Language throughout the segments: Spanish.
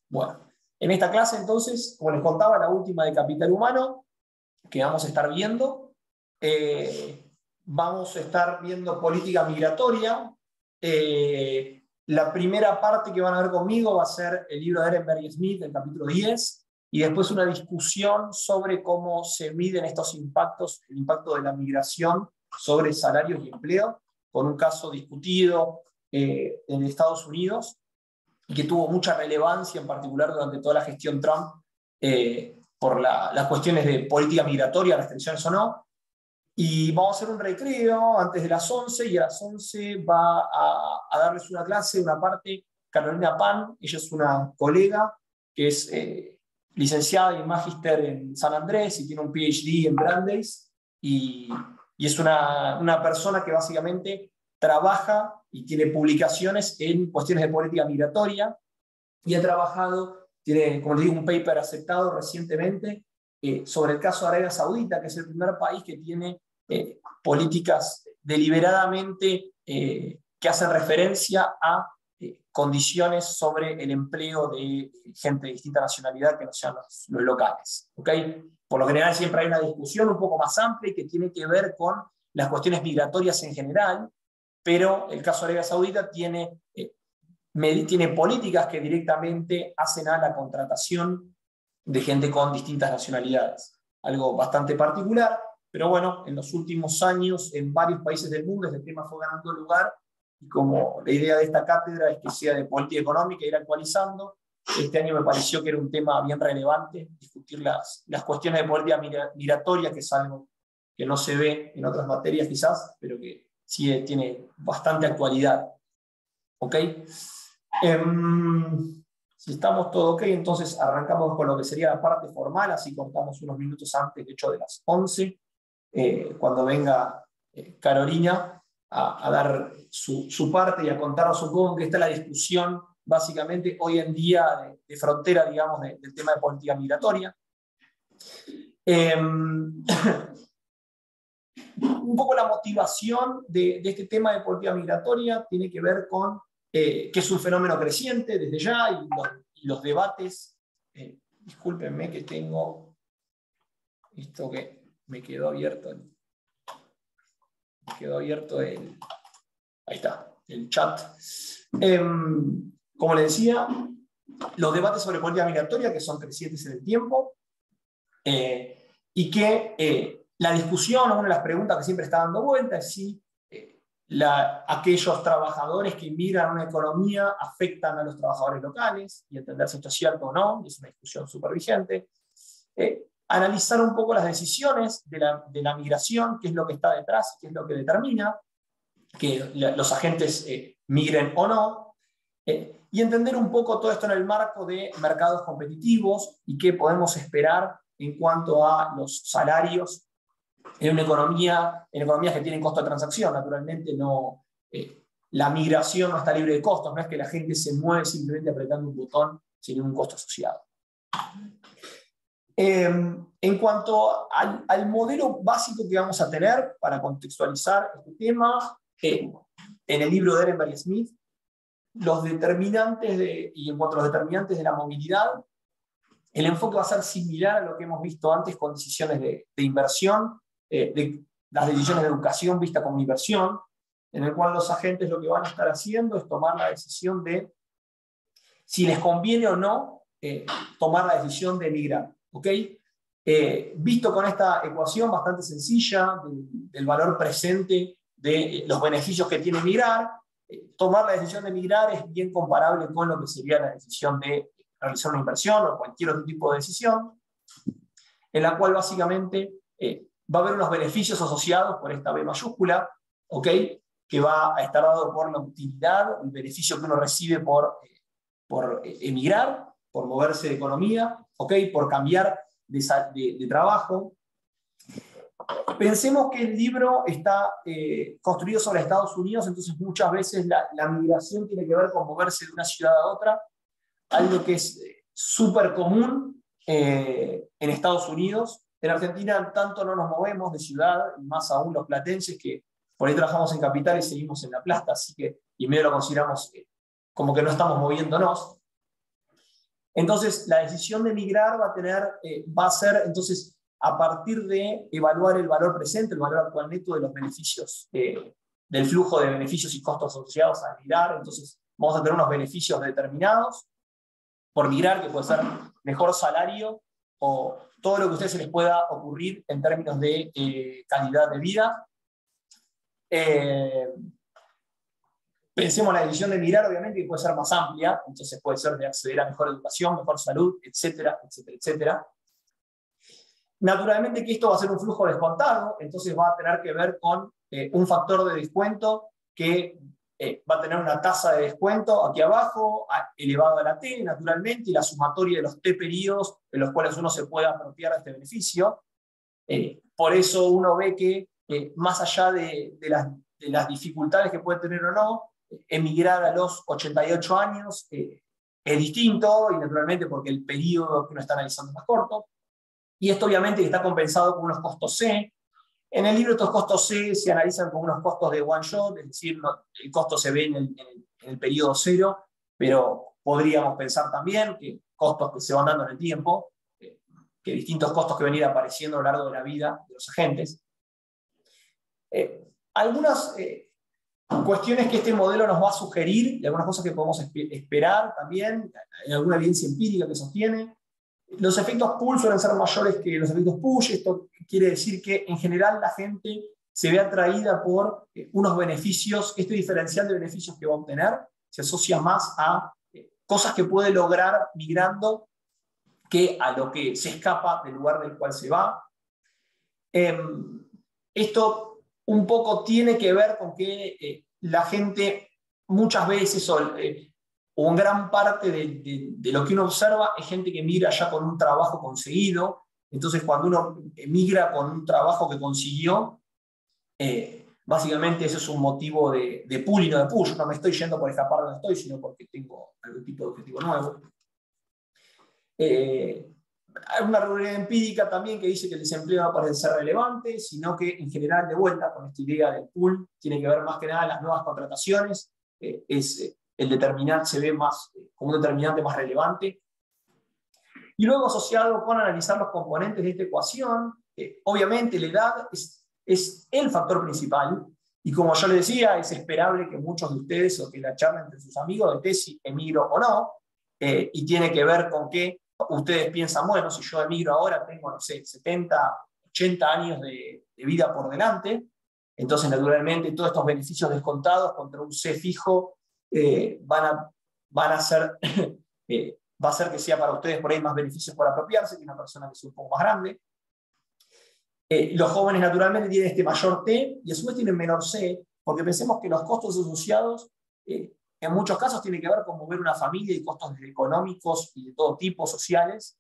Bueno, en esta clase entonces, como les contaba, la última de Capital Humano, que vamos a estar viendo, vamos a estar viendo política migratoria. La primera parte que van a ver conmigo va a ser el libro de Ehrenberg y Smith, el capítulo 10, y después una discusión sobre cómo se miden estos impactos, el impacto de la migración sobre salarios y empleo, con un caso discutido en Estados Unidos y que tuvo mucha relevancia, en particular durante toda la gestión Trump, por las cuestiones de política migratoria, restricciones o no. Y vamos a hacer un recreo antes de las 11, y a las 11 va a darles una clase, una parte, Carolina Pan. Ella es una colega que es licenciada y magíster en San Andrés y tiene un PhD en Brandeis, y es una persona que básicamente trabaja y tiene publicaciones en cuestiones de política migratoria, y ha trabajado, tiene, como les digo, un paper aceptado recientemente sobre el caso de Arabia Saudita, que es el primer país que tiene políticas deliberadamente que hacen referencia a condiciones sobre el empleo de gente de distinta nacionalidad que no sean los locales. ¿Okay? Por lo general siempre hay una discusión un poco más amplia que tiene que ver con las cuestiones migratorias en general, pero el caso de Arabia Saudita tiene políticas que directamente hacen a la contratación de gente con distintas nacionalidades. Algo bastante particular, pero bueno, en los últimos años en varios países del mundo este tema fue ganando lugar, y como la idea de esta cátedra es que sea de política económica e ir actualizando, este año me pareció que era un tema bien relevante discutir las cuestiones de política migratoria, que es algo que no se ve en otras materias quizás, pero que sí tiene bastante actualidad. ¿Ok? Si estamos todo ok, entonces arrancamos con lo que sería la parte formal, así contamos unos minutos antes, de hecho, de las 11, cuando venga Carolina a dar su parte y a contarnos un poco en qué está la discusión, básicamente, hoy en día de frontera, digamos, del tema de política migratoria. Un poco la motivación de este tema de política migratoria tiene que ver con que es un fenómeno creciente desde ya, y los debates. Discúlpenme que tengo esto que me quedó abierto. Ahí está, el chat. Como les decía, los debates sobre política migratoria que son crecientes en el tiempo, y que la discusión, o una de las preguntas que siempre está dando vuelta, es si aquellos trabajadores que inmigran a una economía afectan a los trabajadores locales, y entender si esto es cierto o no, y es una discusión súper vigente. Analizar un poco las decisiones de la migración, qué es lo que está detrás, qué es lo que determina que los agentes migren o no, y entender un poco todo esto en el marco de mercados competitivos y qué podemos esperar en cuanto a los salarios en economías que tienen costo de transacción. Naturalmente la migración no está libre de costos, no es que la gente se mueve simplemente apretando un botón sin ningún costo asociado. En cuanto al modelo básico que vamos a tener para contextualizar este tema, en el libro de Ehrenberg y Smith, y en cuanto a los determinantes de la movilidad, el enfoque va a ser similar a lo que hemos visto antes con decisiones de inversión, de las decisiones de educación vista como inversión, en el cual los agentes lo que van a estar haciendo es tomar la decisión de si les conviene o no tomar la decisión de emigrar. ¿Okay? Visto con esta ecuación bastante sencilla del valor presente de los beneficios que tiene emigrar, tomar la decisión de emigrar es bien comparable con lo que sería la decisión de realizar una inversión o cualquier otro tipo de decisión, en la cual básicamente va a haber unos beneficios asociados por esta B mayúscula, ¿okay? Que va a estar dado por la utilidad, el beneficio que uno recibe por emigrar, por moverse de economía, ¿okay? Por cambiar de trabajo. Pensemos que el libro está construido sobre Estados Unidos, entonces muchas veces la migración tiene que ver con moverse de una ciudad a otra, algo que es súper común en Estados Unidos. En Argentina tanto no nos movemos de ciudad, y más aún los platenses, que por ahí trabajamos en Capital y seguimos en La Plata, así que y medio lo consideramos como que no estamos moviéndonos. Entonces, la decisión de emigrar va a ser, entonces, a partir de evaluar el valor presente, el valor actual neto de los beneficios, del flujo de beneficios y costos asociados a migrar. Entonces, vamos a tener unos beneficios determinados por migrar, que puede ser mejor salario o todo lo que a ustedes se les pueda ocurrir en términos de calidad de vida. Pensemos en la decisión de migrar, obviamente, que puede ser más amplia, entonces puede ser de acceder a mejor educación, mejor salud, etcétera, etcétera, etcétera. Naturalmente que esto va a ser un flujo descontado, entonces va a tener que ver con un factor de descuento que va a tener una tasa de descuento aquí abajo, elevado a la T, naturalmente, y la sumatoria de los T periodos en los cuales uno se puede apropiar de este beneficio. Por eso uno ve que, más allá de las dificultades que puede tener o no, emigrar a los 88 años es distinto, y naturalmente porque el periodo que uno está analizando es más corto. Y esto obviamente está compensado con unos costos C. En el libro estos costos C se analizan como unos costos de one shot, es decir, el costo se ve en el periodo cero, pero podríamos pensar también que costos que se van dando en el tiempo, que distintos costos que van a ir apareciendo a lo largo de la vida de los agentes. Algunas cuestiones que este modelo nos va a sugerir, y algunas cosas que podemos esperar también, hay alguna evidencia empírica que sostiene. Los efectos pull suelen ser mayores que los efectos push. Esto quiere decir que en general la gente se ve atraída por unos beneficios. Este diferencial de beneficios que va a obtener se asocia más a cosas que puede lograr migrando que a lo que se escapa del lugar del cual se va. Esto un poco tiene que ver con que la gente muchas veces, o en gran parte de lo que uno observa, es gente que migra ya con un trabajo conseguido. Entonces, cuando uno migra con un trabajo que consiguió, básicamente eso es un motivo de pull y no de push. No me estoy yendo por escapar de donde estoy, sino porque tengo algún tipo de objetivo nuevo. Hay una realidad empírica también que dice que el desempleo no parece ser relevante, sino que en general, de vuelta, con esta idea del pull, tiene que ver más que nada las nuevas contrataciones. El determinante se ve más como un determinante más relevante. Y luego, asociado con analizar los componentes de esta ecuación, obviamente la edad es el factor principal, y como yo les decía, es esperable que muchos de ustedes, o que la charlen entre sus amigos de tesis, emigro o no, y tiene que ver con que ustedes piensan, bueno, si yo emigro ahora tengo, no sé, 70, 80 años de vida por delante, entonces naturalmente todos estos beneficios descontados contra un C fijo van a ser, va a hacer que sea para ustedes por ahí más beneficios por apropiarse que una persona que sea un poco más grande. Los jóvenes naturalmente tienen este mayor T y a su vez tienen menor C, porque pensemos que los costos asociados en muchos casos tienen que ver con mover una familia y costos económicos y de todo tipo, sociales.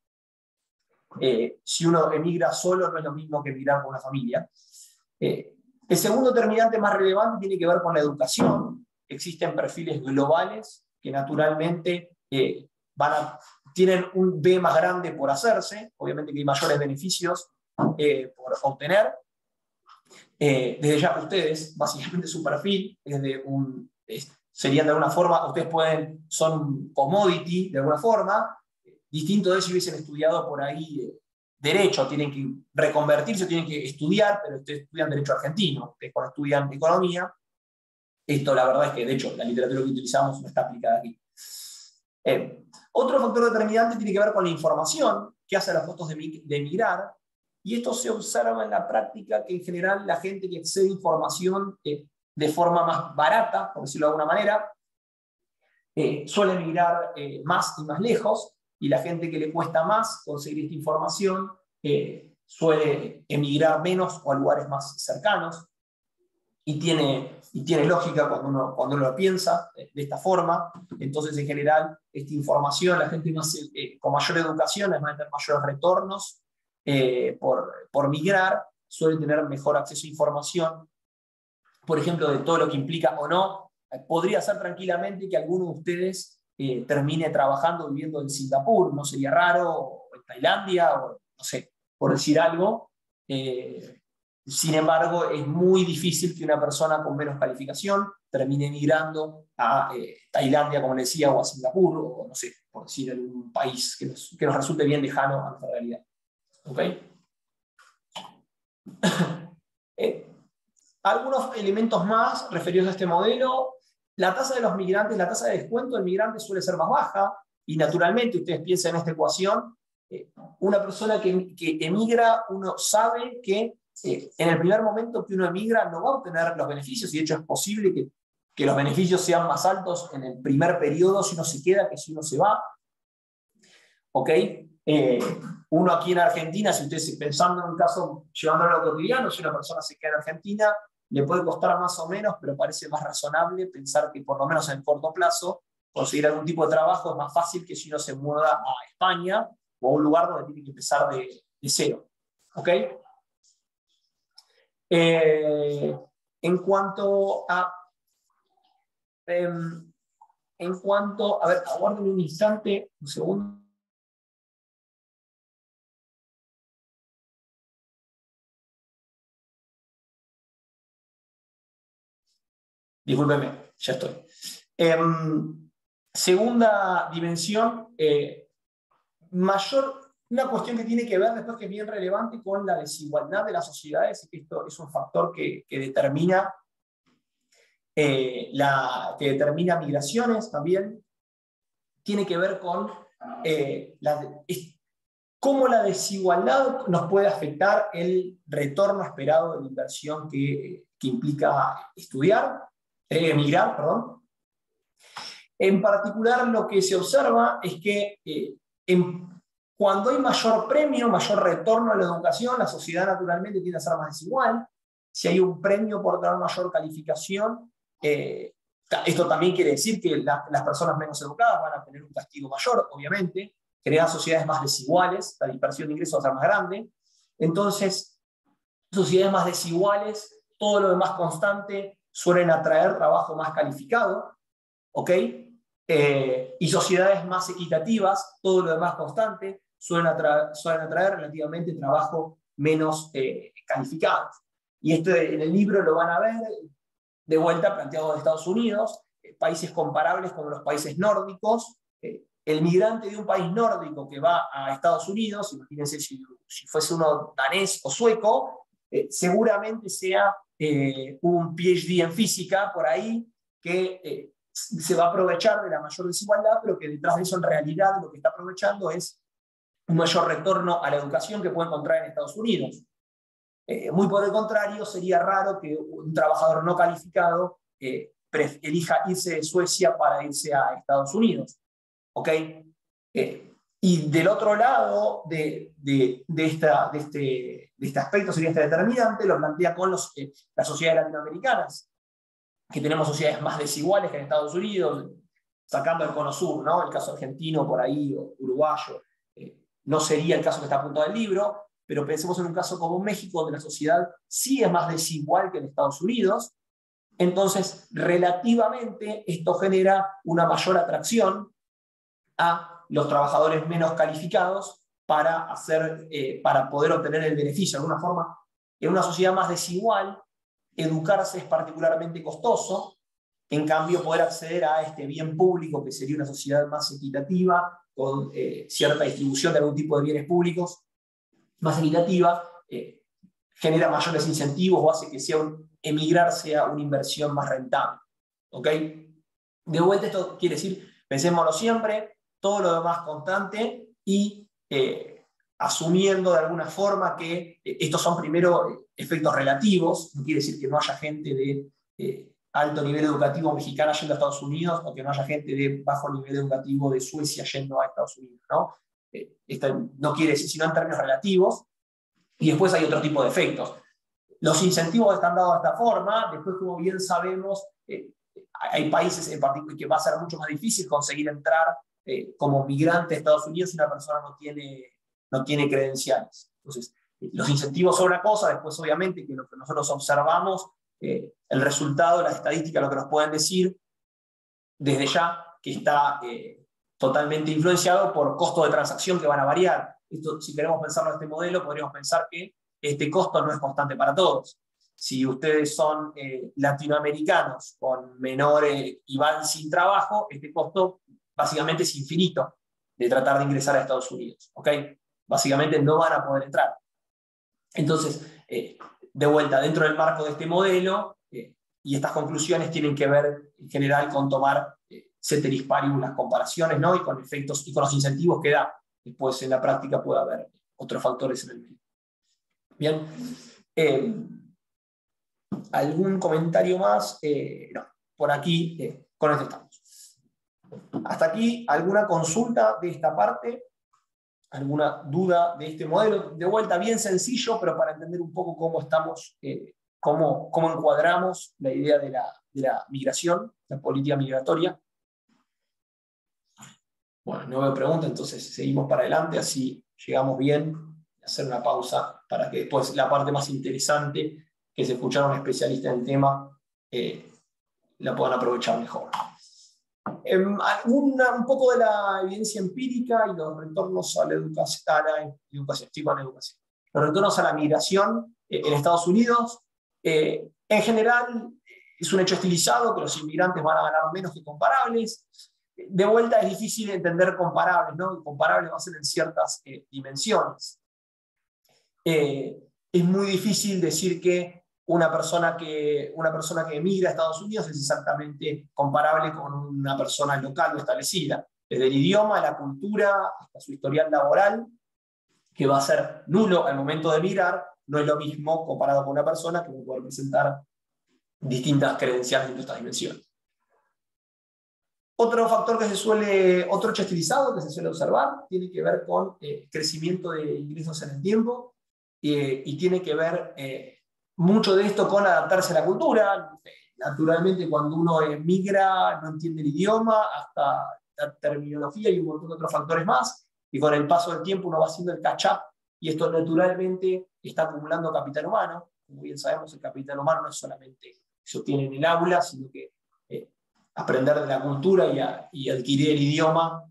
Si uno emigra solo no es lo mismo que emigrar con una familia. El segundo determinante más relevante tiene que ver con la educación. Existen perfiles globales que naturalmente tienen un B más grande por hacerse, obviamente que hay mayores beneficios por obtener. Desde ya ustedes, básicamente su perfil serían de alguna forma, ustedes son commodity de alguna forma, distinto de si hubiesen estudiado por ahí derecho, tienen que reconvertirse, tienen que estudiar, pero ustedes estudian derecho argentino, ustedes cuando estudian economía, esto la verdad es que de hecho la literatura que utilizamos no está aplicada aquí. Otro factor determinante tiene que ver con la información que hace a los costos de emigrar, y esto se observa en la práctica que en general la gente que accede a información de forma más barata, por decirlo de alguna manera, suele emigrar más y más lejos, y la gente que le cuesta más conseguir esta información suele emigrar menos o a lugares más cercanos, y tiene lógica cuando uno lo piensa de esta forma. Entonces, en general, esta información, la gente con mayor educación, además de tener mayores retornos por migrar, suele tener mejor acceso a información, por ejemplo, de todo lo que implica o no. Podría ser tranquilamente que alguno de ustedes termine trabajando, viviendo en Singapur, no sería raro, o en Tailandia, o no sé, por decir algo. Sin embargo, es muy difícil que una persona con menos calificación termine migrando a Tailandia, como le decía, o a Singapur, o no sé, por decir, en un país que nos resulte bien lejano a nuestra realidad. ¿Okay? Algunos elementos más referidos a este modelo. La tasa de los migrantes, la tasa de descuento del migrante suele ser más baja, y naturalmente, ustedes piensan en esta ecuación, una persona que emigra, uno sabe que en el primer momento que uno emigra no va a obtener los beneficios, y de hecho es posible que los beneficios sean más altos en el primer periodo si uno se queda que si uno se va. ¿Ok? Uno aquí en Argentina, si ustedes pensando en un caso, llevándolo a lo cotidiano, si una persona se queda en Argentina, le puede costar más o menos, pero parece más razonable pensar que por lo menos en el corto plazo, conseguir algún tipo de trabajo es más fácil que si uno se muda a España o a un lugar donde tiene que empezar de cero. ¿Ok? En cuanto a... a ver, aguarden un instante, un segundo. Discúlpeme, ya estoy. Segunda dimensión, una cuestión que tiene que ver después, que es bien relevante, con la desigualdad de las sociedades, y esto es un factor que determina migraciones también, tiene que ver con cómo la desigualdad nos puede afectar el retorno esperado de la inversión que implica emigrar, perdón. En particular, lo que se observa es que cuando hay mayor premio, mayor retorno a la educación, la sociedad naturalmente tiende a ser más desigual. Si hay un premio por dar mayor calificación, esto también quiere decir que las personas menos educadas van a tener un castigo mayor, obviamente. Crea sociedades más desiguales, la dispersión de ingresos va a ser más grande. Entonces, sociedades más desiguales, todo lo demás constante, suelen atraer trabajo más calificado, ¿ok? Y sociedades más equitativas, todo lo demás constante, suelen atraer relativamente trabajo menos calificado. Y esto en el libro lo van a ver, de vuelta planteado de Estados Unidos, países comparables como los países nórdicos. El migrante de un país nórdico que va a Estados Unidos, imagínense si fuese uno danés o sueco, seguramente sea un PhD en física por ahí, que se va a aprovechar de la mayor desigualdad, pero que detrás de eso en realidad lo que está aprovechando es un mayor retorno a la educación que puede encontrar en Estados Unidos. Muy por el contrario, sería raro que un trabajador no calificado elija irse de Suecia para irse a Estados Unidos. ¿Ok? Y del otro lado de este aspecto, sería este determinante, lo plantea con las sociedades latinoamericanas, que tenemos sociedades más desiguales que en Estados Unidos, sacando el cono sur, ¿no? El caso argentino por ahí, o uruguayo. No sería el caso que está apuntado en el libro, pero pensemos en un caso como México, donde la sociedad sí es más desigual que en Estados Unidos. Entonces, relativamente, esto genera una mayor atracción a los trabajadores menos calificados para poder obtener el beneficio. De alguna forma, en una sociedad más desigual, educarse es particularmente costoso. En cambio, poder acceder a este bien público, que sería una sociedad más equitativa, con cierta distribución de algún tipo de bienes públicos más equitativa, genera mayores incentivos o hace que emigrar sea una inversión más rentable. ¿Ok? De vuelta, esto quiere decir, pensémoslo siempre, todo lo demás constante, y asumiendo de alguna forma que estos son primero efectos relativos. No quiere decir que no haya gente de alto nivel educativo mexicana yendo a Estados Unidos, o que no haya gente de bajo nivel educativo de Suecia yendo a Estados Unidos, ¿no? Esto no quiere decir, sino en términos relativos. Y después hay otro tipo de efectos. Los incentivos están dados de esta forma. Después, como bien sabemos, hay países en particular que va a ser mucho más difícil conseguir entrar como migrante a Estados Unidos si una persona no tiene credenciales. Entonces, los incentivos son una cosa. Después, obviamente, que lo que nosotros observamos, el resultado, las estadísticas, lo que nos pueden decir desde ya, que está totalmente influenciado por costos de transacción que van a variar. Esto, si queremos pensarlo en este modelo, podríamos pensar que este costo no es constante para todos. Si ustedes son latinoamericanos con menores y van sin trabajo, este costo básicamente es infinito. de tratar de ingresar a Estados Unidos. ¿Ok? Básicamente no van a poder entrar. Entonces, de vuelta, dentro del marco de este modelo, y estas conclusiones tienen que ver en general con tomar ceteris paribus las comparaciones, ¿no? Y con efectos y con los incentivos que da. Después en la práctica puede haber otros factores en el medio. Bien. ¿Algún comentario más? No. Por aquí, con esto estamos. Hasta aquí, ¿alguna consulta de esta parte? ¿Alguna duda de este modelo? De vuelta, bien sencillo, pero para entender un poco cómo estamos, cómo encuadramos la idea de la migración, la política migratoria. Bueno, no veo preguntas, entonces seguimos para adelante, así llegamos bien. Hacer una pausa para que después la parte más interesante, que es escuchar a un especialista en el tema, la puedan aprovechar mejor. Un poco de la evidencia empírica y los retornos a la educación. Los retornos a la migración en Estados Unidos, en general, es un hecho estilizado que los inmigrantes van a ganar menos que comparables. De vuelta es difícil entender comparables, ¿no? Comparables va a ser en ciertas dimensiones. Es muy difícil decir que una persona que emigra a Estados Unidos es exactamente comparable con una persona local o establecida, desde el idioma, la cultura, hasta su historial laboral, que va a ser nulo al momento de emigrar, no es lo mismo comparado con una persona que puede presentar distintas credenciales en estas dimensiones. Otro factor otro hecho estilizado que se suele observar, tiene que ver con crecimiento de ingresos en el tiempo, y tiene que ver mucho de esto con adaptarse a la cultura. Naturalmente, cuando uno emigra, no entiende el idioma, hasta la terminología y un montón de otros factores más, y con el paso del tiempo uno va haciendo el catch-up, y esto naturalmente está acumulando capital humano. Como bien sabemos, el capital humano no es solamente se obtiene en el aula, sino que aprender de la cultura y adquirir el idioma,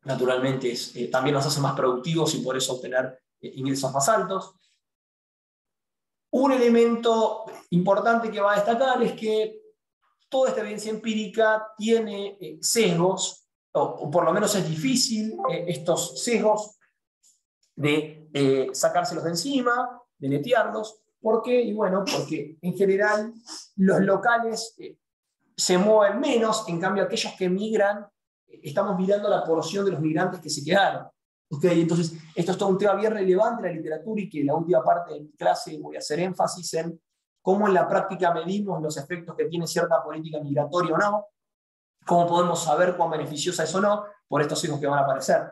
naturalmente también nos hace más productivos y por eso obtener ingresos más altos. Un elemento importante que va a destacar es que toda esta evidencia empírica tiene sesgos, o por lo menos es difícil estos sesgos de sacárselos de encima, de netearlos. ¿Por qué? Y bueno, porque en general los locales se mueven menos, en cambio aquellos que migran, estamos mirando la porción de los migrantes que se quedaron. Okay, entonces, esto es todo un tema bien relevante en la literatura y que en la última parte de mi clase voy a hacer énfasis en cómo en la práctica medimos los efectos que tiene cierta política migratoria o no, cómo podemos saber cuán beneficiosa es o no por estos sesgos que van a aparecer.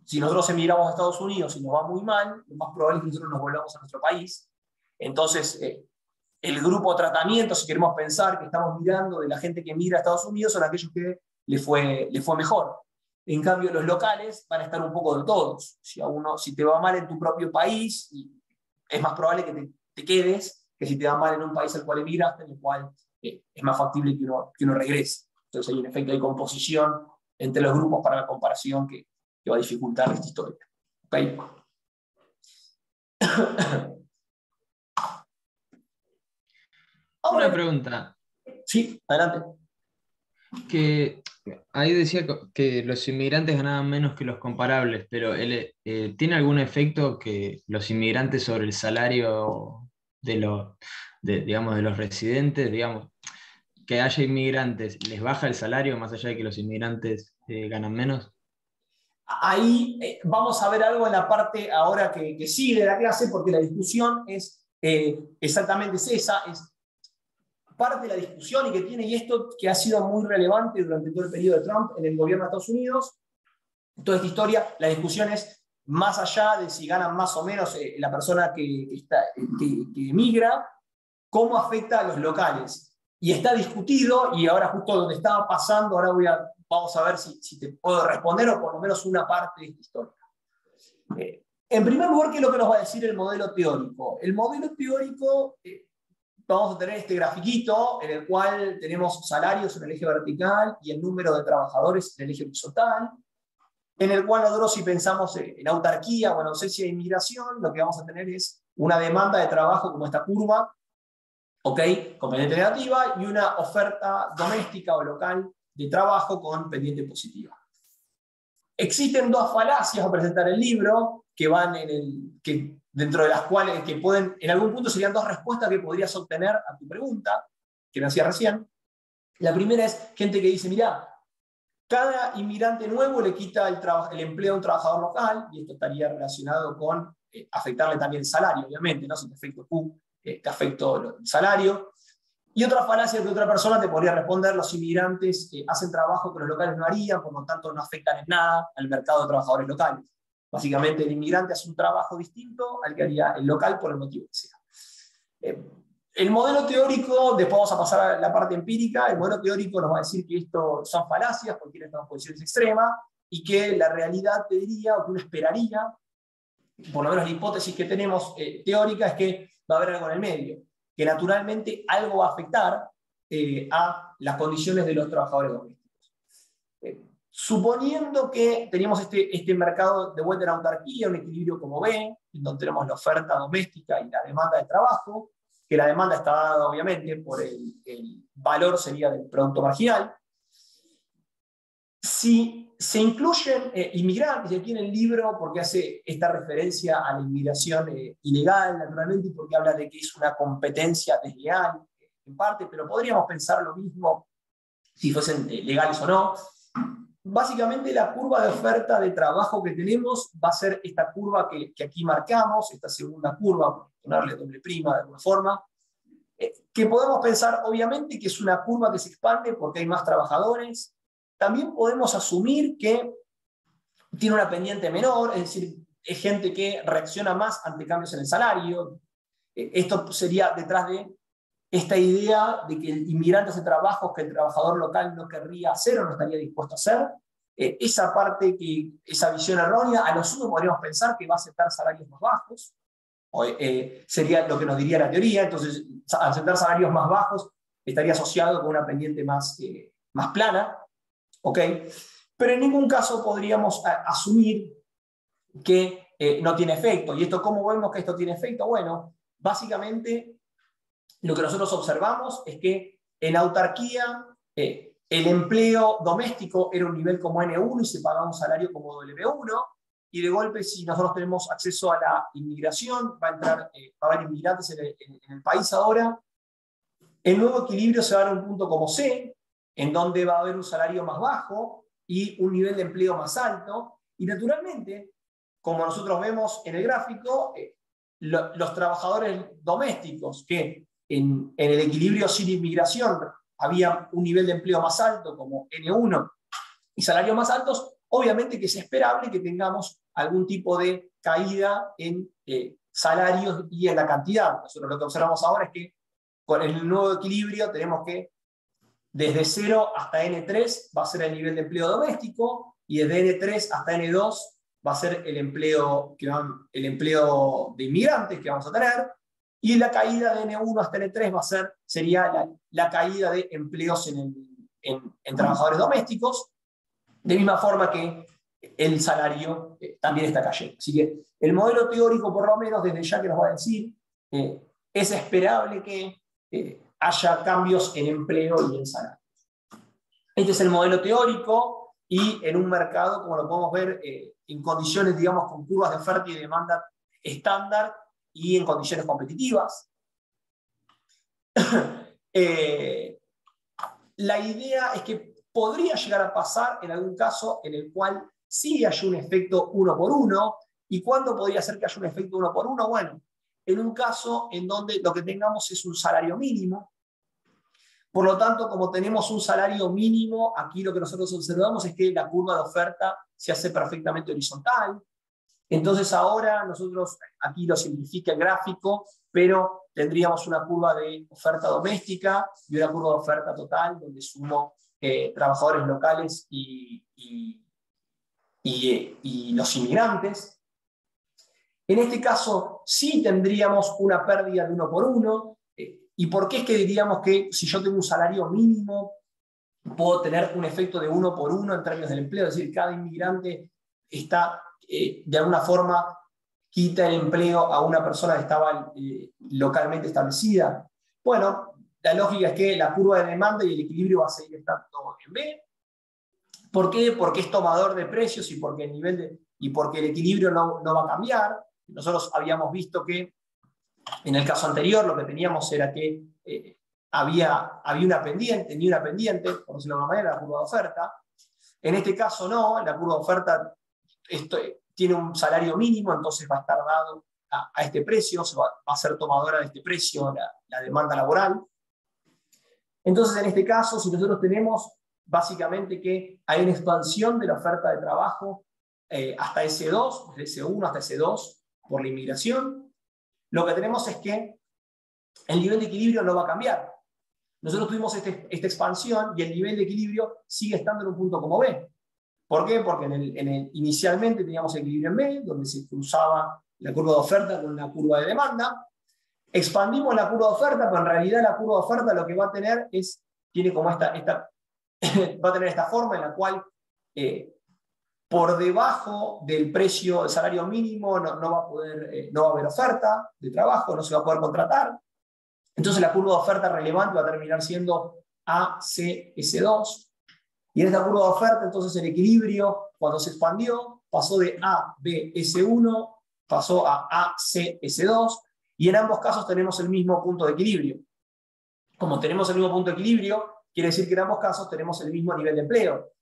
Si nosotros emigramos a Estados Unidos y nos va muy mal, lo más probable es que nosotros nos volvamos a nuestro país. Entonces, el grupo de tratamiento, si queremos pensar que estamos mirando de la gente que migra a Estados Unidos, son aquellos que le fue mejor. En cambio, los locales van a estar un poco de todos. Si te va mal en tu propio país, es más probable que te quedes que si te va mal en un país al cual emigraste, en el cual es más factible que uno regrese. Entonces hay un efecto de composición entre los grupos para la comparación que va a dificultar esta historia. ¿Okay? Una pregunta. Sí, adelante. Que ahí decía que los inmigrantes ganaban menos que los comparables, pero ¿tiene algún efecto que los inmigrantes sobre el salario digamos, de los residentes, digamos, que haya inmigrantes, les baja el salario más allá de que los inmigrantes ganan menos? Ahí vamos a ver algo en la parte ahora que sigue de la clase, porque la discusión es exactamente esa, es parte de la discusión y que tiene, y esto que ha sido muy relevante durante todo el periodo de Trump en el gobierno de Estados Unidos, toda esta historia, la discusión es más allá de si ganan más o menos la persona que emigra, cómo afecta a los locales. Y está discutido, y ahora justo donde estaba pasando, ahora vamos a ver si te puedo responder o por lo menos una parte de esta historia. En primer lugar, ¿qué es lo que nos va a decir el modelo teórico? El modelo teórico, vamos a tener este grafiquito en el cual tenemos salarios en el eje vertical y el número de trabajadores en el eje horizontal, en el cual nosotros, si pensamos en autarquía o en ausencia de inmigración, lo que vamos a tener es una demanda de trabajo como esta curva, ¿ok?, con pendiente negativa, y una oferta doméstica o local de trabajo con pendiente positiva. Existen dos falacias a presentar el libro, que dentro de las cuales que pueden, en algún punto serían dos respuestas que podrías obtener a tu pregunta, que me hacía recién. La primera es gente que dice, mirá, cada inmigrante nuevo le quita el empleo a un trabajador local, y esto estaría relacionado con afectarle también el salario, obviamente, ¿no? Si te afecto Q, te afecto el salario. Y otra falacia que otra persona te podría responder, los inmigrantes hacen trabajo que los locales no harían, por lo tanto no afectan en nada al mercado de trabajadores locales. Básicamente el inmigrante hace un trabajo distinto al que haría el local por el motivo que sea. El modelo teórico, después vamos a pasar a la parte empírica, el modelo teórico nos va a decir que esto son falacias, porque tiene posiciones extremas, y que la realidad te diría, o que uno esperaría, por lo menos la hipótesis que tenemos teórica, es que va a haber algo en el medio, que naturalmente algo va a afectar a las condiciones de los trabajadores domésticos. Suponiendo que teníamos este mercado de vuelta en autarquía, un equilibrio como B, en donde tenemos la oferta doméstica y la demanda de trabajo, que la demanda está dada obviamente por el valor sería del producto marginal. Si se incluyen inmigrantes, y aquí en el libro, porque hace esta referencia a la inmigración ilegal, naturalmente, y porque habla de que es una competencia desleal, en parte, pero podríamos pensar lo mismo si fuesen legales o no. Básicamente la curva de oferta de trabajo que tenemos va a ser esta curva que aquí marcamos, esta segunda curva, por ponerle doble prima de alguna forma, que podemos pensar obviamente que es una curva que se expande porque hay más trabajadores. También podemos asumir que tiene una pendiente menor, es decir, es gente que reacciona más ante cambios en el salario. Esto sería detrás de esta idea de que el inmigrante hace trabajos que el trabajador local no querría hacer o no estaría dispuesto a hacer. Esa parte, esa visión errónea, a lo sumo podríamos pensar que va a aceptar salarios más bajos, sería lo que nos diría la teoría. Entonces, al aceptar salarios más bajos, estaría asociado con una pendiente más plana, ¿ok? Pero en ningún caso podríamos asumir que no tiene efecto. ¿Y esto cómo vemos que esto tiene efecto? Bueno, básicamente lo que nosotros observamos es que en autarquía el empleo doméstico era un nivel como N1 y se pagaba un salario como W1, y de golpe, si nosotros tenemos acceso a la inmigración, va a haber inmigrantes en el país ahora, el nuevo equilibrio se va a dar a un punto como C, en donde va a haber un salario más bajo y un nivel de empleo más alto, y naturalmente, como nosotros vemos en el gráfico, los trabajadores domésticos que en el equilibrio sin inmigración había un nivel de empleo más alto, como N1, y salarios más altos, obviamente que es esperable que tengamos algún tipo de caída en salarios y en la cantidad. Nosotros lo que observamos ahora es que con el nuevo equilibrio tenemos que desde 0 hasta N3 va a ser el nivel de empleo doméstico, y desde N3 hasta N2 va a ser el empleo de inmigrantes que vamos a tener, y la caída de N1 hasta N3 sería la caída de empleos en trabajadores domésticos, de misma forma que el salario también está cayendo. Así que el modelo teórico, por lo menos desde ya que nos va a decir, es esperable que haya cambios en empleo y en salario. Este es el modelo teórico, y en un mercado, como lo podemos ver, en condiciones, digamos, con curvas de oferta y demanda estándar y en condiciones competitivas. La idea es que podría llegar a pasar en algún caso en el cual sí haya un efecto 1 por 1. ¿Y cuándo podría ser que haya un efecto 1 por 1? Bueno, en un caso en donde lo que tengamos es un salario mínimo. Por lo tanto, como tenemos un salario mínimo, aquí lo que nosotros observamos es que la curva de oferta se hace perfectamente horizontal. Entonces ahora nosotros, aquí lo simplifica el gráfico, pero tendríamos una curva de oferta doméstica y una curva de oferta total, donde sumo trabajadores locales y los inmigrantes. En este caso sí tendríamos una pérdida de 1 por 1. ¿Y por qué es que diríamos que si yo tengo un salario mínimo puedo tener un efecto de 1 por 1 en términos del empleo? Es decir, cada inmigrante está, de alguna forma, quita el empleo a una persona que estaba localmente establecida. Bueno, la lógica es que la curva de demanda y el equilibrio va a seguir estando en B. ¿Por qué? Porque es tomador de precios y porque el equilibrio no va a cambiar. Nosotros habíamos visto que en el caso anterior lo que teníamos era que había una pendiente, ni una pendiente, por decirlo de alguna manera, la curva de oferta. En este caso no, la curva de oferta tiene un salario mínimo, entonces va a estar dado a este precio, va a ser tomadora de este precio la demanda laboral. Entonces, en este caso, si nosotros tenemos básicamente que hay una expansión de la oferta de trabajo hasta S2, desde S1 hasta S2, por la inmigración, lo que tenemos es que el nivel de equilibrio no va a cambiar. Nosotros tuvimos esta expansión y el nivel de equilibrio sigue estando en un punto como B. ¿Por qué? Porque inicialmente teníamos equilibrio en B, donde se cruzaba la curva de oferta con la curva de demanda. Expandimos la curva de oferta, pero en realidad la curva de oferta lo que va a tener tiene como va a tener esta forma en la cual por debajo del precio del salario mínimo no va a haber oferta de trabajo, no se va a poder contratar. Entonces la curva de oferta relevante va a terminar siendo ACS2. Y en esta curva de oferta, entonces el equilibrio, cuando se expandió, pasó de ABS1, pasó a ACS2, y en ambos casos tenemos el mismo punto de equilibrio. Como tenemos el mismo punto de equilibrio, quiere decir que en ambos casos tenemos el mismo nivel de empleo.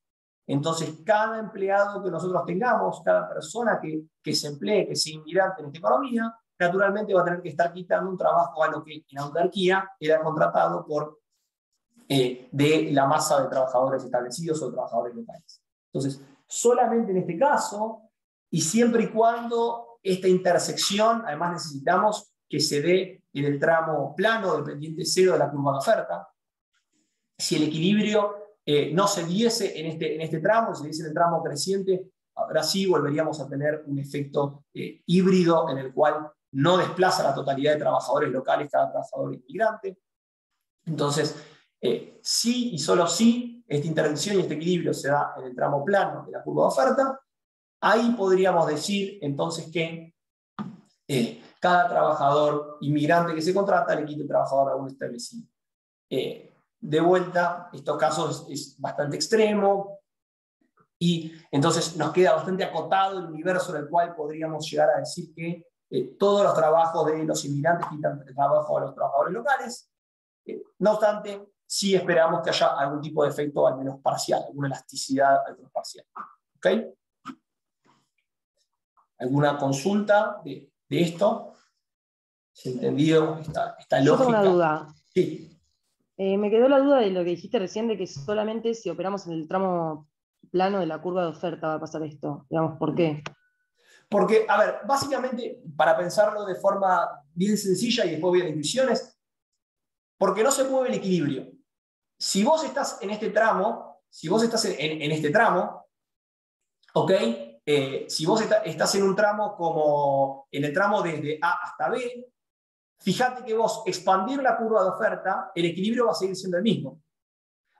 Entonces, cada empleado que nosotros tengamos, cada persona que se emplee, que sea inmigrante en esta economía, naturalmente va a tener que estar quitando un trabajo a lo que en la autarquía era contratado de la masa de trabajadores establecidos o trabajadores locales. Entonces, solamente en este caso, y siempre y cuando esta intersección, además necesitamos que se dé en el tramo plano del pendiente cero de la curva de oferta, si el equilibrio no se diese en este tramo, si se diese en el tramo creciente, ahora sí volveríamos a tener un efecto híbrido en el cual no desplaza la totalidad de trabajadores locales cada trabajador inmigrante. Entonces, sí y solo si esta intervención y este equilibrio se da en el tramo plano de la curva de oferta, ahí podríamos decir entonces que cada trabajador inmigrante que se contrata le quita el trabajador a un establecido. De vuelta, estos casos es bastante extremo y entonces nos queda bastante acotado el universo en el cual podríamos llegar a decir que todos los trabajos de los inmigrantes quitan el trabajo a los trabajadores locales. No obstante, sí esperamos que haya algún tipo de efecto, al menos parcial, alguna elasticidad, al menos parcial. ¿Ok? ¿Alguna consulta de esto? ¿Se entendido esta lógica? Yo tengo una duda. Sí. Me quedó la duda de lo que dijiste recién, de que solamente si operamos en el tramo plano de la curva de oferta va a pasar esto. Digamos, ¿por qué? Porque, a ver, básicamente, para pensarlo de forma bien sencilla y después voy a las intuiciones, porque no se mueve el equilibrio. Si vos estás en este tramo, ¿ok? Si vos estás en un tramo como en el tramo desde A hasta B, fíjate que vos expandir la curva de oferta, el equilibrio va a seguir siendo el mismo.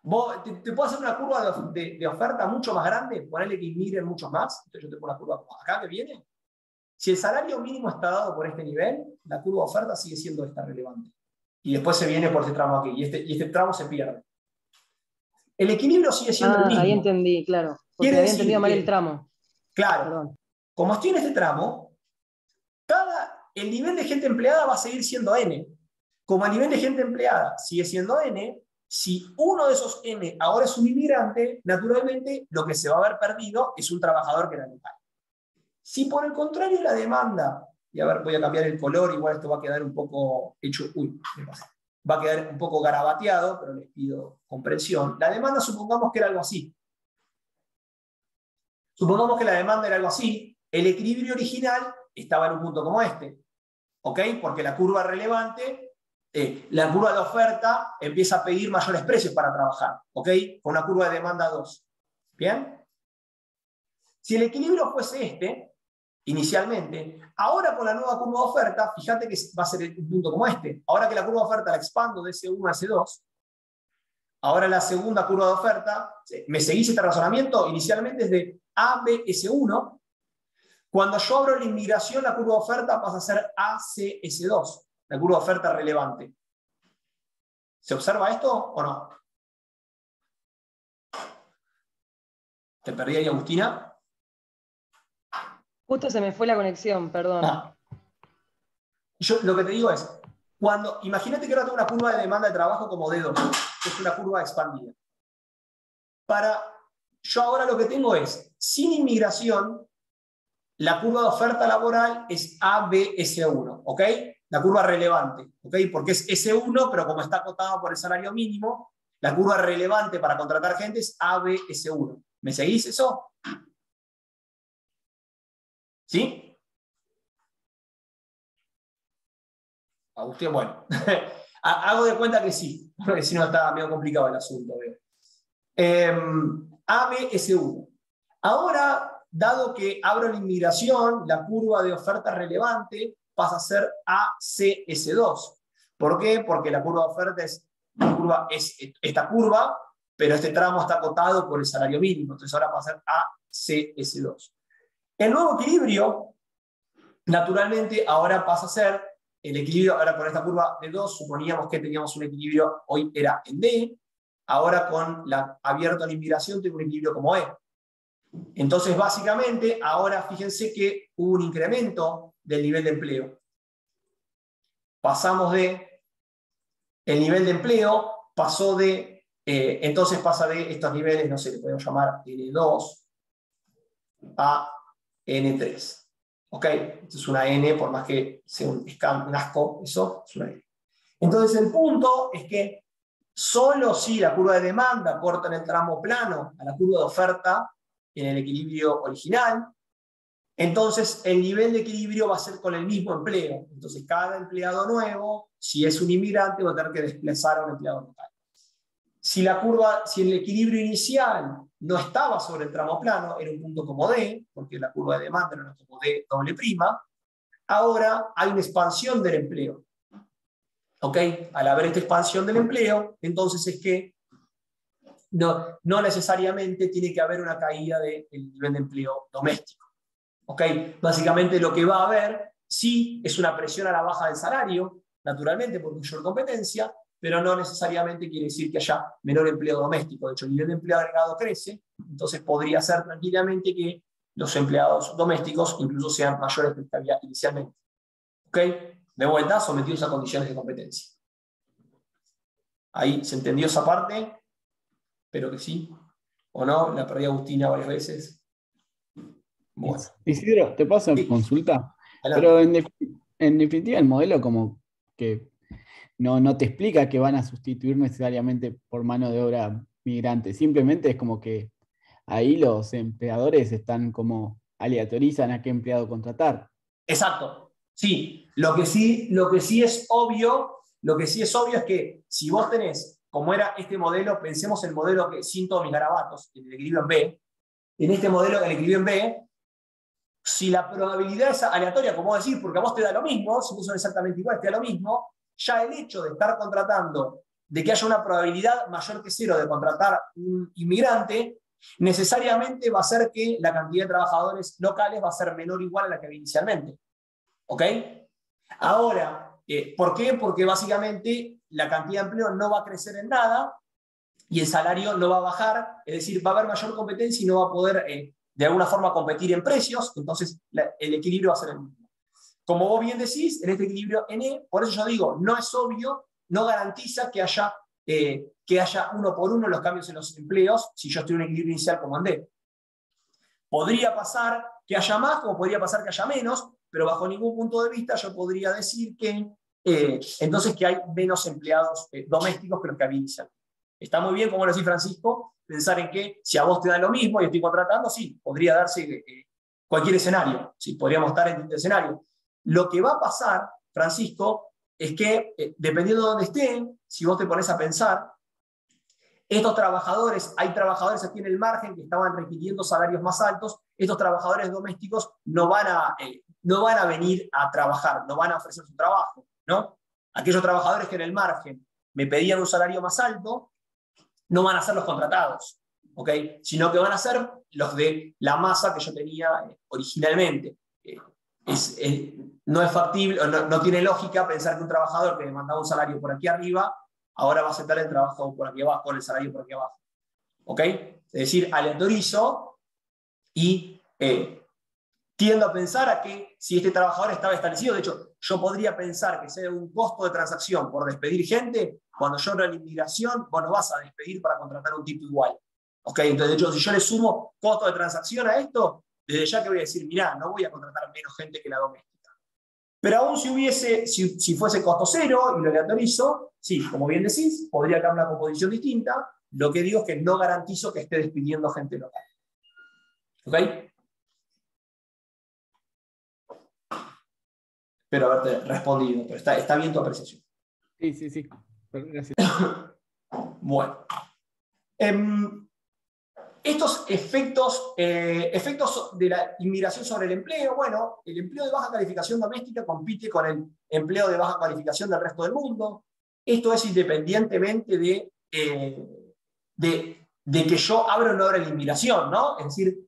Vos, te puedo hacer una curva de oferta mucho más grande, ponerle que inmigren muchos más, entonces yo te pongo una curva como acá que viene. Si el salario mínimo está dado por este nivel, la curva de oferta sigue siendo esta relevante. Y después se viene por este tramo aquí, y este tramo se pierde. El equilibrio sigue siendo el mismo. Ahí entendí, claro. Porque había entendido mal el tramo. Claro. Perdón. Como estoy en este tramo, el nivel de gente empleada va a seguir siendo N. Como el nivel de gente empleada sigue siendo N, si uno de esos N ahora es un inmigrante, naturalmente lo que se va a haber perdido es un trabajador que era local. Si por el contrario la demanda, y a ver, voy a cambiar el color, igual esto va a quedar un poco hecho, va a quedar un poco garabateado, pero les pido comprensión. La demanda supongamos que era algo así. Supongamos que la demanda era algo así, el equilibrio original estaba en un punto como este, ¿ok? Porque la curva relevante, la curva de oferta empieza a pedir mayores precios para trabajar, ¿ok? Con una curva de demanda 2. ¿Bien? Si el equilibrio fuese este, inicialmente, ahora con la nueva curva de oferta, fíjate que va a ser un punto como este. Ahora que la curva de oferta la expando de S1 a S2, ahora la segunda curva de oferta, ¿me seguís este razonamiento? Inicialmente es de ABS1. Cuando yo abro la inmigración, la curva de oferta pasa a ser ACS2, la curva de oferta relevante. ¿Se observa esto o no? ¿Te perdí ahí, Agustina? Justo se me fue la conexión, perdón. Yo lo que te digo es, imagínate que ahora tengo una curva de demanda de trabajo como D2, que es una curva expandida. Yo ahora lo que tengo es, sin inmigración, la curva de oferta laboral es ABS1, ¿ok? La curva relevante, ¿ok? Porque es S1, pero como está acotada por el salario mínimo, la curva relevante para contratar gente es ABS1. ¿Me seguís eso? ¿Sí? Agustín, bueno. Hago de cuenta que sí, porque si no está medio complicado el asunto. ABS1. Ahora, dado que abro la inmigración, la curva de oferta relevante pasa a ser ACS2. ¿Por qué? Porque la curva de oferta es esta curva, pero este tramo está acotado por el salario mínimo. Entonces ahora pasa a ser ACS2. El nuevo equilibrio, naturalmente, ahora pasa a ser el equilibrio. Ahora con esta curva de 2 suponíamos que teníamos un equilibrio, hoy era en D. Ahora con abierto a la inmigración tengo un equilibrio como E. Entonces, básicamente, ahora fíjense que hubo un incremento del nivel de empleo. Pasamos el nivel de empleo pasó entonces pasa de estos niveles, no sé, le podemos llamar N2 a N3. ¿Ok? Esto es una N, por más que sea un asco, eso es una N. Entonces, el punto es que solo si la curva de demanda corta en el tramo plano a la curva de oferta en el equilibrio original, entonces el nivel de equilibrio va a ser con el mismo empleo. Entonces cada empleado nuevo, si es un inmigrante, va a tener que desplazar a un empleado local. Si el equilibrio inicial no estaba sobre el tramo plano, era un punto como D, porque la curva de demanda era como D doble prima, ahora hay una expansión del empleo. ¿Ok? Al haber esta expansión del empleo, entonces es que no necesariamente tiene que haber una caída del nivel de empleo doméstico. ¿Ok? Básicamente lo que va a haber sí es una presión a la baja del salario, naturalmente por mayor competencia, pero no necesariamente quiere decir que haya menor empleo doméstico. De hecho, el nivel de empleo agregado crece, entonces podría ser tranquilamente que los empleados domésticos incluso sean mayores que lo que había inicialmente. ¿Ok? De vuelta, sometidos a condiciones de competencia. Ahí se entendió esa parte, pero que sí, o no, la perdí a Agustina varias veces. Bueno. Isidro, te paso Sí. consulta, Adelante. pero en definitiva el modelo como que no te explica que van a sustituir necesariamente por mano de obra migrante, simplemente es como que ahí los empleadores están como aleatorizan a qué empleado contratar. Exacto. Sí, lo que sí es obvio es que si vos tenés, como era este modelo, pensemos el modelo que sin todos mis garabatos, el equilibrio en B, en este modelo, el equilibrio en B, si la probabilidad es aleatoria, como vos decís, porque a vos te da lo mismo, si vos son exactamente iguales, te da lo mismo, ya el hecho de estar contratando, de que haya una probabilidad mayor que 0 de contratar un inmigrante, necesariamente va a hacer que la cantidad de trabajadores locales va a ser menor o igual a la que había inicialmente. ¿Ok? Ahora, ¿por qué? Porque básicamente la cantidad de empleo no va a crecer en nada y el salario no va a bajar, es decir, va a haber mayor competencia y no va a poder de alguna forma competir en precios, entonces el equilibrio va a ser el mismo. Como vos bien decís, en este equilibrio N, por eso yo digo, no es obvio, no garantiza que haya uno por uno los cambios en los empleos si yo estoy en un equilibrio inicial como en D. Podría pasar que haya más, como podría pasar que haya menos, pero bajo ningún punto de vista yo podría decir que entonces que hay menos empleados domésticos que los que había inicialmente. Está muy bien, como lo decía Francisco, pensar en que si a vos te da lo mismo y estoy contratando, sí, podría darse cualquier escenario, sí, podríamos estar en este escenario. Lo que va a pasar, Francisco, es que dependiendo de dónde estén, si vos te pones a pensar, estos trabajadores, hay trabajadores aquí en el margen que estaban requiriendo salarios más altos, estos trabajadores domésticos no van a venir a trabajar, no van a ofrecer su trabajo, ¿no? Aquellos trabajadores que en el margen me pedían un salario más alto, no van a ser los contratados, ¿ok? Sino que van a ser los de la masa que yo tenía originalmente. No es factible, no tiene lógica pensar que un trabajador que demandaba un salario por aquí arriba ahora va a aceptar el trabajo por aquí abajo, con el salario por aquí abajo. ¿Ok? Es decir, aleatorizo Y tiendo a pensar a que si este trabajador estaba establecido, de hecho, yo podría pensar que sea un costo de transacción por despedir gente, cuando yo en la inmigración, vos no vas a despedir para contratar un tipo igual. ¿Okay? Entonces, de hecho, si yo le sumo costo de transacción a esto, desde ya que voy a decir, mirá, no voy a contratar menos gente que la doméstica. Pero aún si fuese costo cero y lo aleatorizo, sí, como bien decís, podría cambiar una composición distinta. Lo que digo es que no garantizo que esté despidiendo gente local. ¿Ok? Espero haberte respondido, pero está bien tu apreciación. Sí. Gracias. Bueno. Estos efectos de la inmigración sobre el empleo, bueno, el empleo de baja calificación doméstica compite con el empleo de baja calificación del resto del mundo. Esto es independientemente de que yo abra o no abra la inmigración, ¿no? Es decir,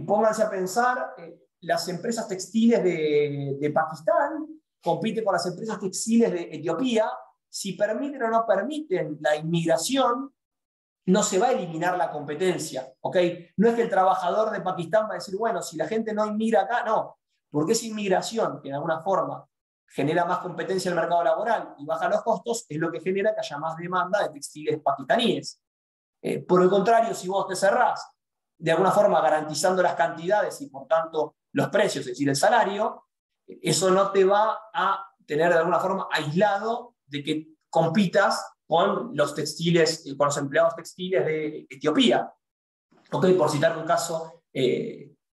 pónganse a pensar, las empresas textiles de Pakistán compiten con las empresas textiles de Etiopía. Si permiten o no permiten la inmigración, no se va a eliminar la competencia, ¿ok? No es que el trabajador de Pakistán va a decir, bueno, si la gente no inmigra acá, no, porque esa inmigración, que de alguna forma genera más competencia en el mercado laboral y baja los costos, es lo que genera que haya más demanda de textiles pakistaníes. Por el contrario, si vos te cerrás, de alguna forma garantizando las cantidades y por tanto los precios, es decir, el salario, eso no te va a tener de alguna forma aislado de que compitas con los textiles, con los empleados textiles de Etiopía. ¿Okay? Por citar un caso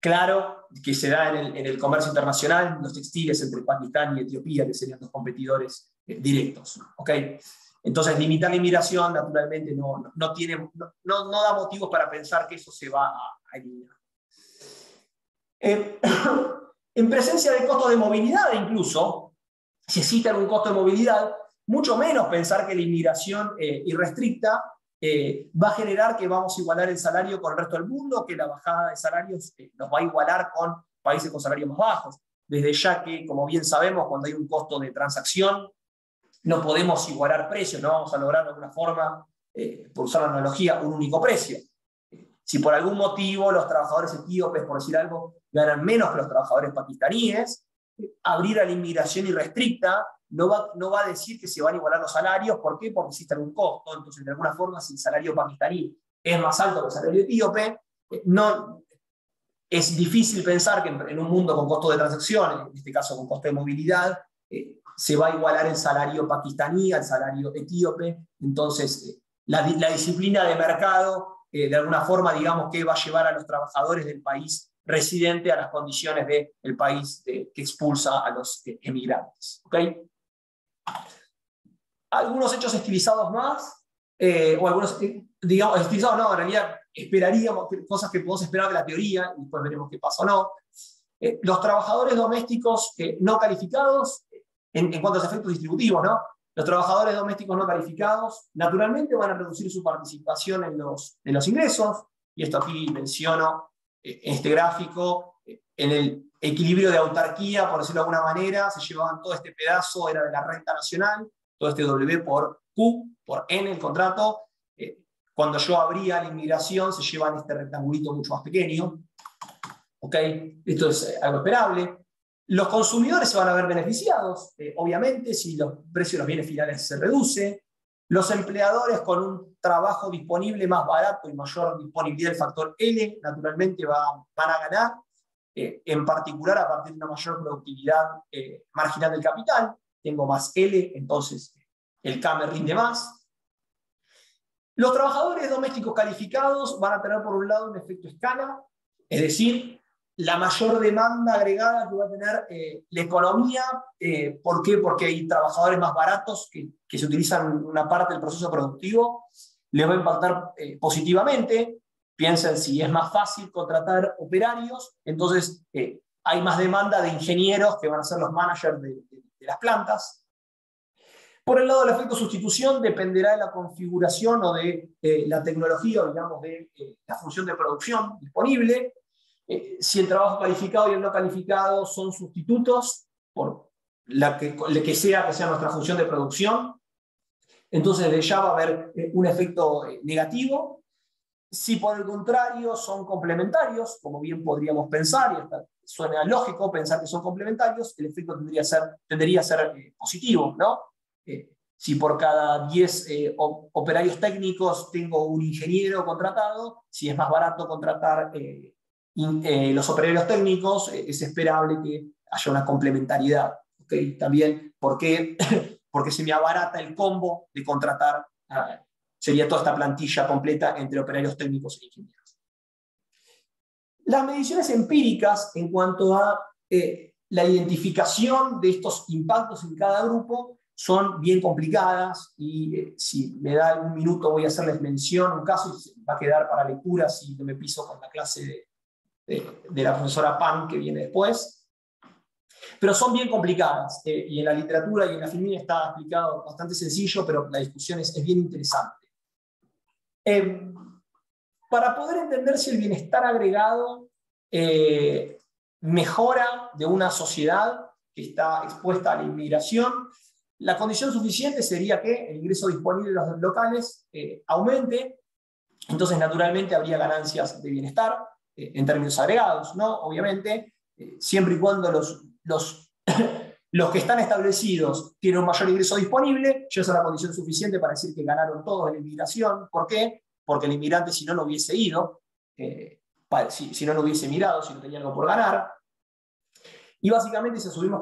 claro que se da en el comercio internacional, los textiles entre Pakistán y Etiopía, que serían dos competidores directos. ¿Okay? Entonces, limitar la inmigración, naturalmente, no da motivos para pensar que eso se va a eliminar. En presencia de costos de movilidad, incluso, si existe algún costo de movilidad, mucho menos pensar que la inmigración irrestricta va a generar que vamos a igualar el salario con el resto del mundo, que la bajada de salarios nos va a igualar con países con salarios más bajos. Desde ya que, como bien sabemos, cuando hay un costo de transacción, no podemos igualar precios, no vamos a lograr de alguna forma, por usar la analogía, un único precio. Si por algún motivo los trabajadores etíopes, por decir algo, ganan menos que los trabajadores pakistaníes, abrir a la inmigración irrestricta no va a decir que se van a igualar los salarios. ¿Por qué? Porque existe algún costo. Entonces, de alguna forma, si el salario pakistaní es más alto que el salario etíope, es difícil pensar que en un mundo con costo de transacción, en este caso con costo de movilidad, se va a igualar el salario pakistaní al salario etíope. Entonces, la disciplina de mercado, de alguna forma, digamos que va a llevar a los trabajadores del país residente a las condiciones del país que expulsa a los emigrantes. ¿Okay? Algunos hechos estilizados más, o algunos, digamos, estilizados no, en realidad esperaríamos cosas que podemos esperar de la teoría, y después veremos qué pasa o no. Los trabajadores domésticos no calificados, en cuanto a los efectos distributivos, ¿no? Los trabajadores domésticos no calificados naturalmente van a reducir su participación en los ingresos, y esto aquí menciono en este gráfico, en el equilibrio de autarquía, por decirlo de alguna manera, se llevaban todo este pedazo, era de la renta nacional, todo este W por Q, por N el contrato. Cuando yo abría la inmigración, se llevan este rectangulito mucho más pequeño. ¿Okay? Esto es algo esperable. Los consumidores se van a ver beneficiados, obviamente, si los precios de los bienes finales se reducen. Los empleadores con un trabajo disponible más barato y mayor disponibilidad del factor L, naturalmente van a ganar, en particular a partir de una mayor productividad marginal del capital. Tengo más L, entonces el K me rinde más. Los trabajadores domésticos calificados van a tener por un lado un efecto escala, es decir, la mayor demanda agregada que va a tener la economía. ¿Por qué? Porque hay trabajadores más baratos que se utilizan una parte del proceso productivo, les va a impactar positivamente. Piensen, si es más fácil contratar operarios, entonces hay más demanda de ingenieros que van a ser los managers de las plantas. Por el lado del efecto sustitución, dependerá de la configuración o de la tecnología, o digamos, de la función de producción disponible. Si el trabajo calificado y el no calificado son sustitutos por la que sea nuestra función de producción, entonces de ya va a haber un efecto negativo. Si por el contrario son complementarios, como bien podríamos pensar, y hasta suena lógico pensar que son complementarios, el efecto tendería a ser positivo, ¿no? Si por cada 10 operarios técnicos tengo un ingeniero contratado, si es más barato contratar los operarios técnicos, es esperable que haya una complementariedad. ¿Okay? También porque se me abarata el combo de contratar, sería toda esta plantilla completa entre operarios técnicos e ingenieros. Las mediciones empíricas en cuanto a la identificación de estos impactos en cada grupo son bien complicadas y si me da un minuto voy a hacerles mención un caso y va a quedar para lectura si no me piso con la clase de la profesora Pan que viene después. Pero son bien complicadas y en la literatura y en la filmina está explicado bastante sencillo, pero la discusión es bien interesante. Para poder entender si el bienestar agregado mejora de una sociedad que está expuesta a la inmigración, la condición suficiente sería que el ingreso disponible de los locales aumente, entonces naturalmente habría ganancias de bienestar en términos agregados, ¿no? Obviamente, siempre y cuando los que están establecidos tienen un mayor ingreso disponible, ya es la condición suficiente para decir que ganaron todos en la inmigración. ¿Por qué? Porque el inmigrante, si no, no hubiese ido, si no, no hubiese migrado, si no tenía algo por ganar. Y básicamente, si asumimos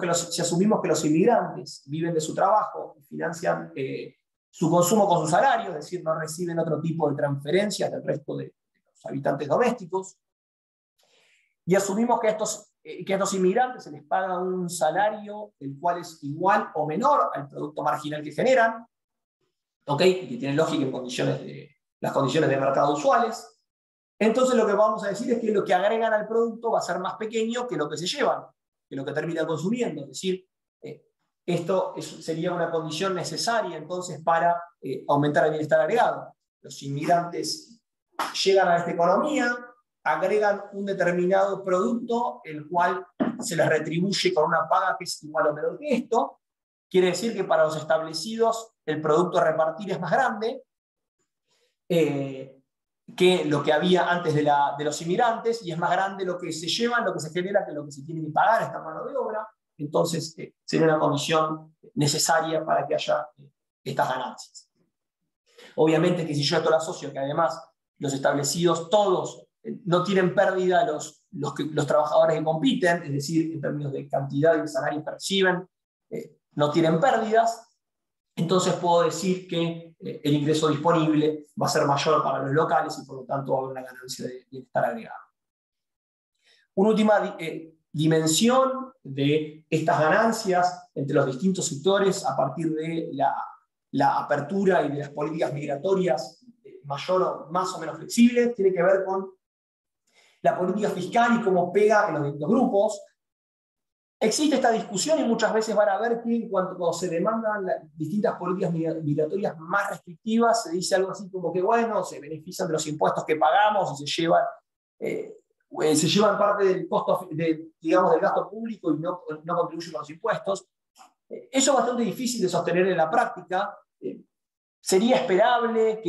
que los inmigrantes viven de su trabajo y financian su consumo con su salario, es decir, no reciben otro tipo de transferencias del resto de los habitantes domésticos, y asumimos que a estos inmigrantes se les paga un salario el cual es igual o menor al producto marginal que generan, ¿okay? Y que tiene lógica en las condiciones de mercado usuales, entonces lo que vamos a decir es que lo que agregan al producto va a ser más pequeño que lo que se llevan, que lo que terminan consumiendo. Es decir, esto sería una condición necesaria entonces para aumentar el bienestar agregado. Los inmigrantes llegan a esta economía, agregan un determinado producto, el cual se les retribuye con una paga que es igual o menor que esto. Quiere decir que para los establecidos el producto a repartir es más grande que lo que había antes de los inmigrantes, y es más grande lo que se llevan, lo que se genera, que lo que se tiene que pagar esta mano de obra. Entonces sería una condición necesaria para que haya estas ganancias. Obviamente que si yo esto lo asocio que además los establecidos todos no tienen pérdida los trabajadores que compiten, es decir, en términos de cantidad y de salarios que reciben, no tienen pérdidas, entonces puedo decir que el ingreso disponible va a ser mayor para los locales y por lo tanto va a haber una ganancia de bienestar agregado. Una última dimensión de estas ganancias entre los distintos sectores a partir de la apertura y de las políticas migratorias mayor o más o menos flexibles tiene que ver con la política fiscal y cómo pega en los distintos grupos. Existe esta discusión y muchas veces van a ver que en cuanto se demandan distintas políticas migratorias más restrictivas, se dice algo así como que, bueno, se benefician de los impuestos que pagamos y se llevan parte del costo, digamos, del gasto público y no contribuyen con los impuestos. Eso es bastante difícil de sostener en la práctica. Sería esperable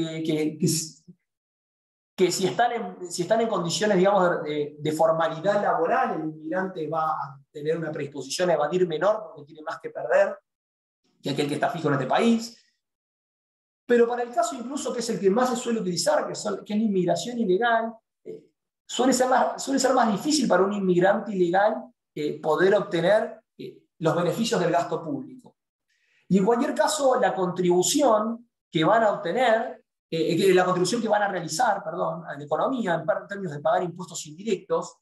que si están en condiciones, digamos, de formalidad laboral, el inmigrante va a tener una predisposición a evadir menor porque tiene más que perder que aquel que está fijo en este país. Pero para el caso incluso que es el que más se suele utilizar, que es la inmigración ilegal, suele ser más difícil para un inmigrante ilegal poder obtener los beneficios del gasto público. Y en cualquier caso, la contribución que van a obtener, la contribución que van a realizar, a la economía en términos de pagar impuestos indirectos,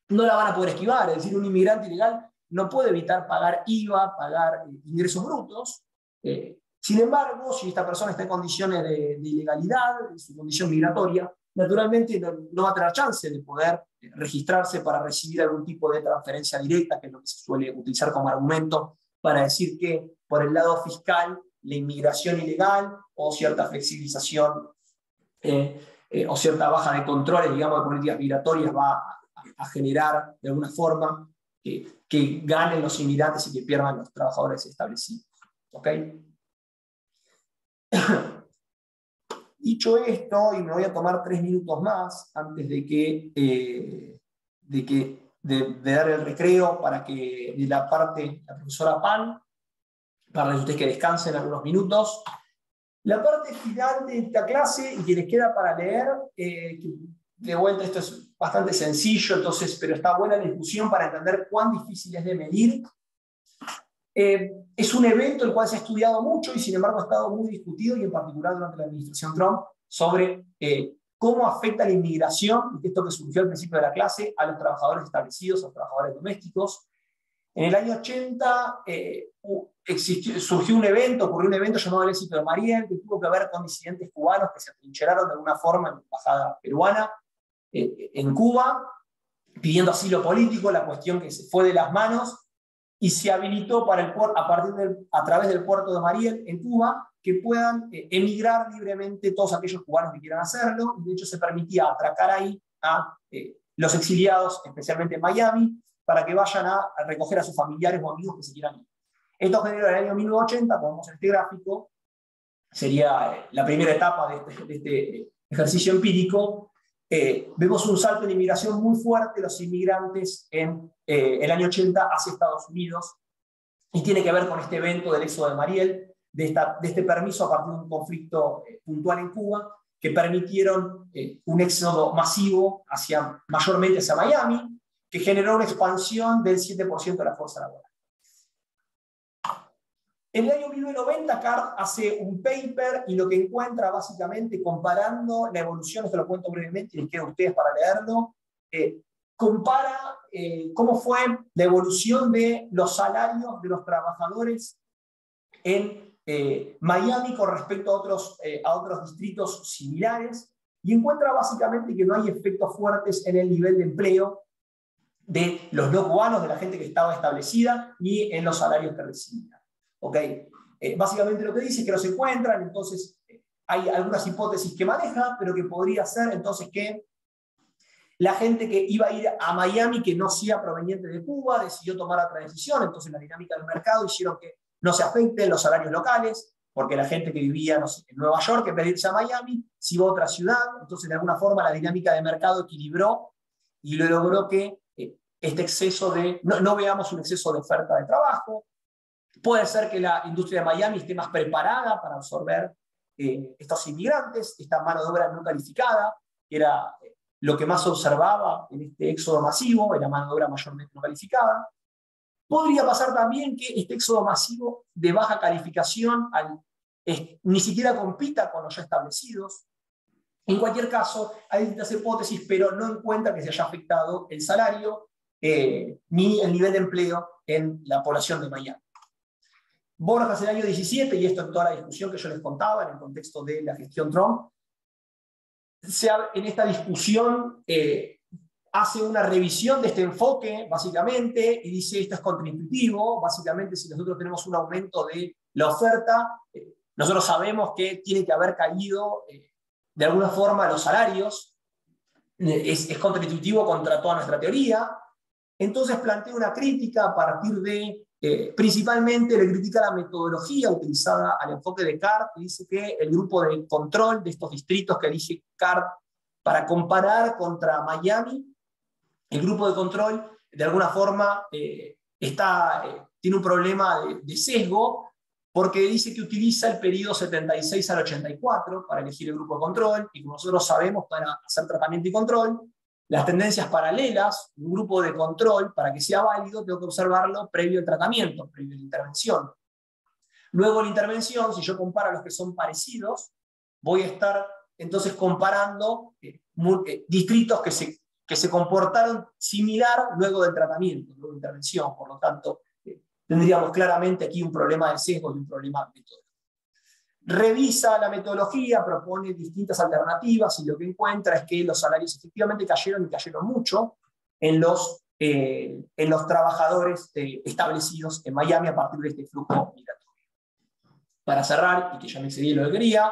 no la van a poder esquivar. Es decir, un inmigrante ilegal no puede evitar pagar IVA, pagar ingresos brutos. Sin embargo, si esta persona está en condiciones de ilegalidad, en su condición migratoria, naturalmente no va a tener chance de poder registrarse para recibir algún tipo de transferencia directa, que es lo que se suele utilizar como argumento para decir que por el lado fiscal la inmigración ilegal o cierta flexibilización o cierta baja de controles, digamos, de políticas migratorias va a generar de alguna forma que ganen los inmigrantes y que pierdan los trabajadores establecidos. ¿Okay? Dicho esto, y me voy a tomar 3 minutos más antes de dar el recreo para que de la profesora Pan, para que ustedes que descansen algunos minutos. La parte final de esta clase, y que les queda para leer, de vuelta esto es bastante sencillo, entonces, pero está buena la discusión para entender cuán difícil es de medir. Es un evento el cual se ha estudiado mucho y sin embargo ha estado muy discutido, y en particular durante la administración Trump, sobre cómo afecta la inmigración, y esto que surgió al principio de la clase, a los trabajadores establecidos, a los trabajadores domésticos. En el año 80 ocurrió un evento llamado el éxito de Mariel, que tuvo que ver con disidentes cubanos que se atrincheraron de alguna forma en la embajada peruana en Cuba, pidiendo asilo político, la cuestión que se fue de las manos, y se habilitó para a través del puerto de Mariel en Cuba, que puedan emigrar libremente todos aquellos cubanos que quieran hacerlo, y de hecho se permitía atracar ahí a los exiliados, especialmente en Miami, para que vayan a recoger a sus familiares o amigos que se quieran ir. Esto generó en el año 1980, como vemos en este gráfico, sería la primera etapa de este ejercicio empírico. Vemos un salto en inmigración muy fuerte, los inmigrantes en el año 80 hacia Estados Unidos, y tiene que ver con este evento del éxodo de Mariel, de este permiso a partir de un conflicto puntual en Cuba, que permitieron un éxodo masivo mayormente hacia Miami, que generó una expansión del 7% de la fuerza laboral. En el año 1990, Card hace un paper y lo que encuentra básicamente comparando la evolución, esto lo cuento brevemente y les queda a ustedes para leerlo, compara cómo fue la evolución de los salarios de los trabajadores en Miami con respecto a otros distritos similares, y encuentra básicamente que no hay efectos fuertes en el nivel de empleo de los no cubanos, de la gente que estaba establecida, ni en los salarios que recibían. ¿Okay? Básicamente lo que dice es que no se encuentran, entonces hay algunas hipótesis que maneja, pero que podría ser entonces que la gente que iba a ir a Miami, que no sea proveniente de Cuba, decidió tomar otra decisión, entonces la dinámica del mercado hicieron que no se afecten los salarios locales, porque la gente que vivía, no sé, en Nueva York, en vez de irse a Miami, se iba a otra ciudad, entonces de alguna forma la dinámica de mercado equilibró y lo logró que este exceso no veamos un exceso de oferta de trabajo. Puede ser que la industria de Miami esté más preparada para absorber estos inmigrantes, esta mano de obra no calificada, que era lo que más se observaba en este éxodo masivo, en la mano de obra mayormente no calificada. Podría pasar también que este éxodo masivo de baja calificación ni siquiera compita con los ya establecidos. En cualquier caso, hay distintas hipótesis, pero no encuentra que se haya afectado el salario ni el nivel de empleo en la población de Miami. Borjas en el año 17, y esto en toda la discusión que yo les contaba en el contexto de la gestión Trump, en esta discusión hace una revisión de este enfoque, básicamente, y dice esto es contraintuitivo. Básicamente, si nosotros tenemos un aumento de la oferta, nosotros sabemos que tiene que haber caído de alguna forma los salarios, es contraintuitivo contra toda nuestra teoría. Entonces plantea una crítica a partir de, principalmente le critica la metodología utilizada al enfoque de Card, y dice que el grupo de control de estos distritos que elige Card para comparar contra Miami, el grupo de control de alguna forma tiene un problema de sesgo, porque dice que utiliza el periodo 76 al 84 para elegir el grupo de control, y como nosotros sabemos, para hacer tratamiento y control, las tendencias paralelas, un grupo de control, para que sea válido, tengo que observarlo previo al tratamiento, previo a la intervención. Luego de la intervención, si yo comparo los que son parecidos, voy a estar entonces comparando distritos que se comportaron similar luego del tratamiento, luego de la intervención. Por lo tanto, tendríamos claramente aquí un problema de sesgo y un problema metodológico. Revisa la metodología, propone distintas alternativas, y lo que encuentra es que los salarios efectivamente cayeron, y cayeron mucho, en los trabajadores establecidos en Miami a partir de este flujo migratorio. Para cerrar, y que ya me excedí lo que quería,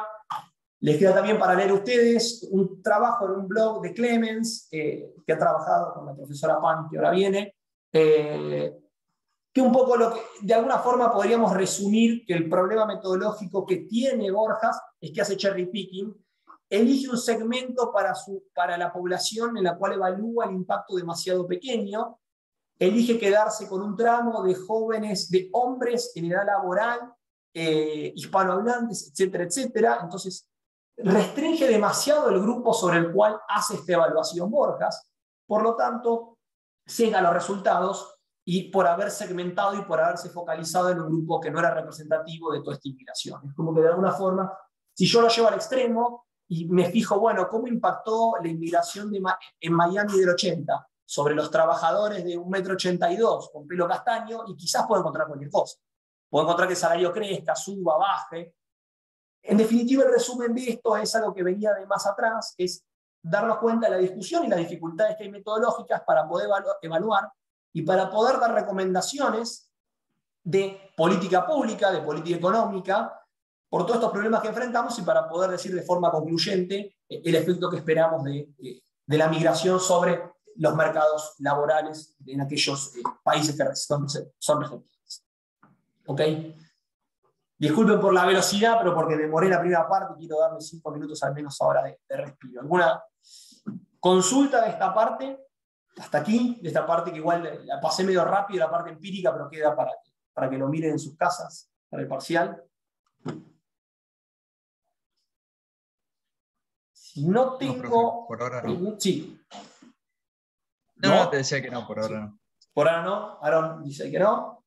les queda también para leer ustedes un trabajo en un blog de Clemens, que ha trabajado con la profesora Pan, que ahora viene, que un poco de alguna forma podríamos resumir que el problema metodológico que tiene Borjas es que hace cherry picking elige un segmento para la población en la cual evalúa el impacto demasiado pequeño, elige quedarse con un tramo de jóvenes, de hombres en edad laboral, hispanohablantes, etcétera, etcétera. Entonces, restringe demasiado el grupo sobre el cual hace esta evaluación Borjas. Por lo tanto, sesga los resultados y por haber segmentado y por haberse focalizado en un grupo que no era representativo de toda esta inmigración. Es como que de alguna forma, si yo lo llevo al extremo y me fijo, bueno, ¿cómo impactó la inmigración en Miami del 80 sobre los trabajadores de 1,82 m con pelo castaño? Y quizás puedo encontrar cualquier cosa. Puedo encontrar que el salario crezca, suba, baje. En definitiva, el resumen de esto es algo que venía de más atrás, es darnos cuenta de la discusión y las dificultades que hay metodológicas para poder evaluar y para poder dar recomendaciones de política pública, de política económica, por todos estos problemas que enfrentamos y para poder decir de forma concluyente el efecto que esperamos de la migración sobre los mercados laborales en aquellos países que son receptores. ¿Ok? Disculpen por la velocidad, pero porque demoré la primera parte y quiero darle 5 minutos al menos ahora de respiro. ¿Alguna consulta de esta parte? Hasta aquí, de esta parte que igual la pasé medio rápido, la parte empírica, pero queda para que lo miren en sus casas, para el parcial. Si no tengo... No, profe, por ahora no. Sí. No, te decía que no, por ahora no. Por ahora no, Aaron dice que no.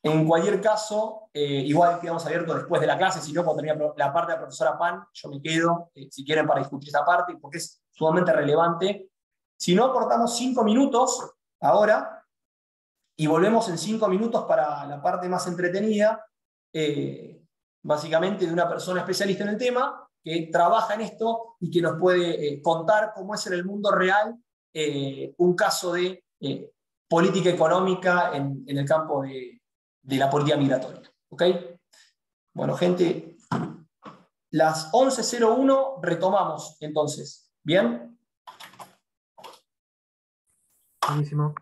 En cualquier caso, igual quedamos abiertos después de la clase, si no, cuando termine la parte de la profesora Pan, yo me quedo, si quieren, para discutir esa parte, porque es sumamente relevante. Si no, cortamos 5 minutos ahora y volvemos en 5 minutos para la parte más entretenida, básicamente de una persona especialista en el tema, que trabaja en esto y que nos puede contar cómo es en el mundo real un caso de política económica en el campo de la política migratoria. ¿Ok? Bueno, gente, las 11:01 retomamos entonces. ¿Bien? Buenísimo.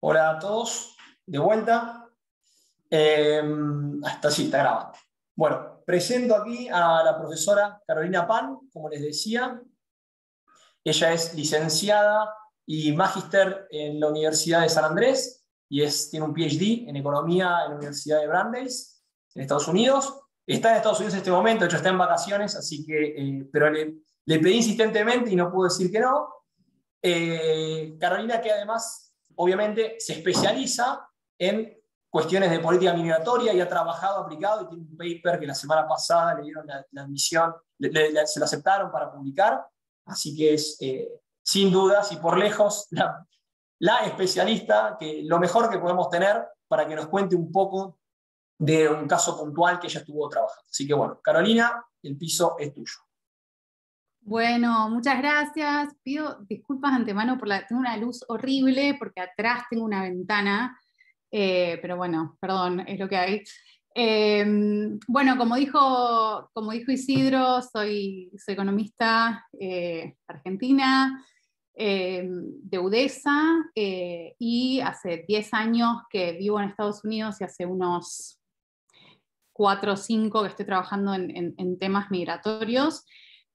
Hola a todos, de vuelta. Hasta sí, está grabando. Bueno, presento aquí a la profesora Carolina Pan, como les decía. Ella es licenciada y magíster en la Universidad de San Andrés y tiene un PhD en Economía en la Universidad de Brandeis, en Estados Unidos. Está en Estados Unidos en este momento, de hecho está en vacaciones, así que, pero le pedí insistentemente y no puedo decir que no. Carolina, que además, obviamente, se especializa en cuestiones de política migratoria y ha trabajado, aplicado, y tiene un paper que la semana pasada le dieron la admisión, se lo aceptaron para publicar, así que es, sin dudas y por lejos, la especialista, que lo mejor que podemos tener para que nos cuente un poco de un caso puntual que ella estuvo trabajando. Así que bueno, Carolina, el piso es tuyo. Bueno, muchas gracias. Pido disculpas de antemano tengo una luz horrible porque atrás tengo una ventana, pero bueno, perdón, es lo que hay. Bueno, como dijo Isidro, soy economista argentina, de UDESA, y hace 10 años que vivo en Estados Unidos y hace unos 4 o 5 que estoy trabajando en temas migratorios.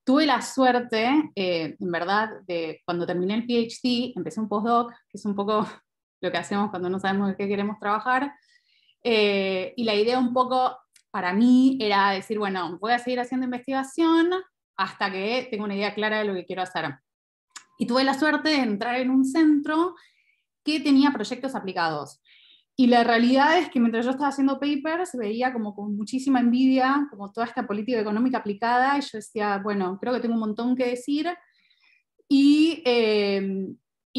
Tuve la suerte, en verdad, de cuando terminé el PhD, empecé un postdoc, que es un poco lo que hacemos cuando no sabemos de qué queremos trabajar, y la idea un poco para mí era decir, bueno, voy a seguir haciendo investigación hasta que tenga una idea clara de lo que quiero hacer. Y tuve la suerte de entrar en un centro que tenía proyectos aplicados. Y la realidad es que mientras yo estaba haciendo papers, veía como con muchísima envidia, como toda esta política económica aplicada, y yo decía, bueno, creo que tengo un montón que decir, y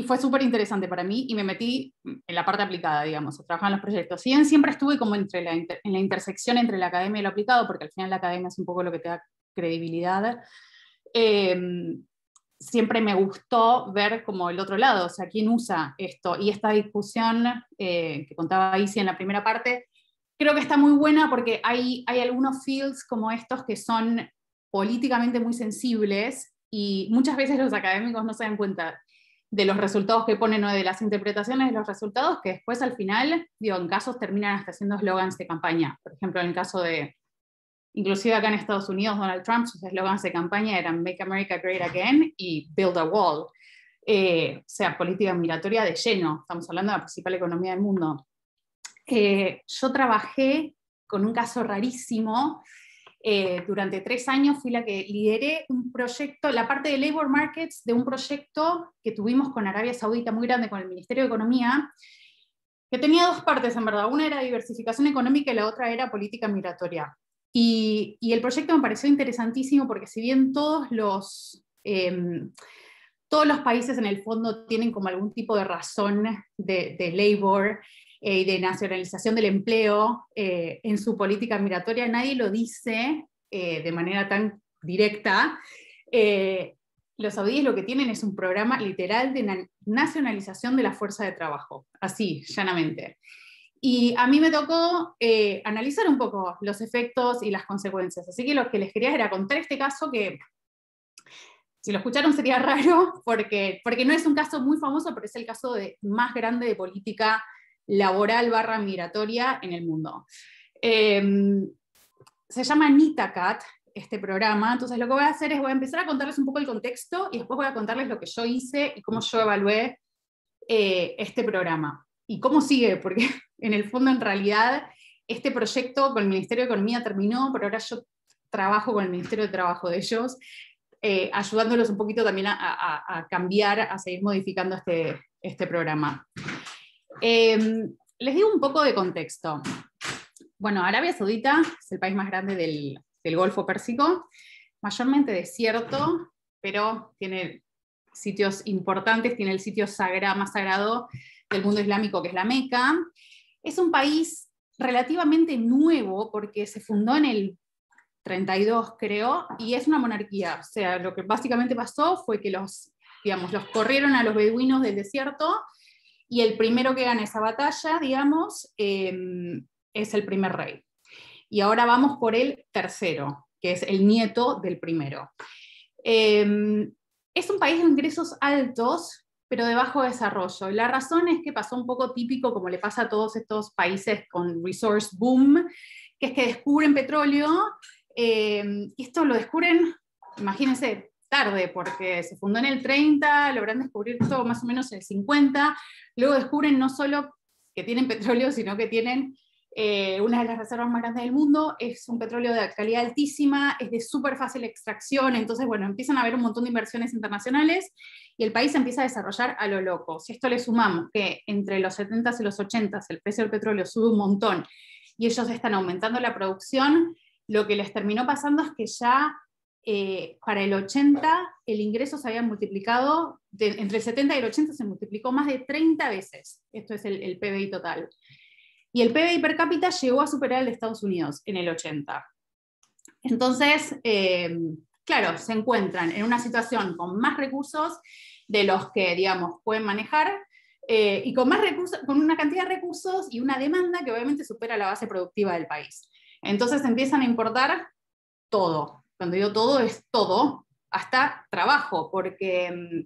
fue súper interesante para mí, y me metí en la parte aplicada, digamos, a trabajar en los proyectos. Si bien siempre estuve como en la intersección entre la academia y lo aplicado, porque al final la academia es un poco lo que te da credibilidad, siempre me gustó ver como el otro lado, o sea, quién usa esto. Y esta discusión que contaba Isi en la primera parte, creo que está muy buena porque hay algunos fields como estos que son políticamente muy sensibles y muchas veces los académicos no se dan cuenta de los resultados que ponen o de las interpretaciones de los resultados que después al final, digo, en casos terminan hasta haciendo eslogans de campaña. Por ejemplo, en el caso de inclusive acá en Estados Unidos, Donald Trump, sus eslogans de campaña eran Make America Great Again y Build a Wall. O sea, política migratoria de lleno. Estamos hablando de la principal economía del mundo. Yo trabajé con un caso rarísimo. Durante 3 años fui la que lideré un proyecto, la parte de labor markets de un proyecto que tuvimos con Arabia Saudita muy grande, con el Ministerio de Economía, que tenía 2 partes en verdad. Una era diversificación económica y la otra era política migratoria. Y el proyecto me pareció interesantísimo porque si bien todos los países en el fondo tienen como algún tipo de razón de labor y de nacionalización del empleo en su política migratoria, nadie lo dice de manera tan directa. Los saudíes lo que tienen es un programa literal de nacionalización de la fuerza de trabajo, así, llanamente. Y a mí me tocó analizar un poco los efectos y las consecuencias. Así que lo que les quería era contar este caso que, si lo escucharon sería raro, porque no es un caso muy famoso, pero es el caso más grande de política laboral / migratoria en el mundo. Se llama NITACAT, este programa. Entonces lo que voy a hacer es voy a empezar a contarles un poco el contexto y después voy a contarles lo que yo hice y cómo yo evalué este programa. Y cómo sigue, porque en el fondo, en realidad, este proyecto con el Ministerio de Economía terminó, pero ahora yo trabajo con el Ministerio de Trabajo de ellos, ayudándolos un poquito también a cambiar, a seguir modificando este programa. Les digo un poco de contexto. Bueno, Arabia Saudita es el país más grande del Golfo Pérsico, mayormente desierto, pero tiene sitios importantes, tiene el sitio más sagrado del mundo islámico, que es la Meca. Es un país relativamente nuevo, porque se fundó en el 32, creo, y es una monarquía. O sea, lo que básicamente pasó fue que los corrieron a los beduinos del desierto, y el primero que gana esa batalla, digamos, es el primer rey. Y ahora vamos por el tercero, que es el nieto del primero. Es un país de ingresos altos, pero de bajo desarrollo. Y la razón es que pasó un poco típico, como le pasa a todos estos países con resource boom, que es que descubren petróleo, y esto lo descubren, imagínense, tarde, porque se fundó en el 30, logran descubrir esto más o menos en el 50, luego descubren no solo que tienen petróleo, sino que tienen una de las reservas más grandes del mundo, es un petróleo de calidad altísima, es de súper fácil extracción, entonces bueno, empiezan a haber un montón de inversiones internacionales y el país se empieza a desarrollar a lo loco. Si esto le sumamos que entre los 70s y los 80s el precio del petróleo sube un montón y ellos están aumentando la producción, lo que les terminó pasando es que ya para el 80 el ingreso se había multiplicado, entre el 70 y el 80 se multiplicó más de 30 veces, esto es el PBI total. Y el PBI per cápita llegó a superar el de Estados Unidos en el 80. Entonces, claro, se encuentran en una situación con más recursos de los que, digamos, pueden manejar, y con más recursos, con una cantidad de recursos y una demanda que obviamente supera la base productiva del país. Entonces empiezan a importar todo. Cuando digo todo, es todo, hasta trabajo, porque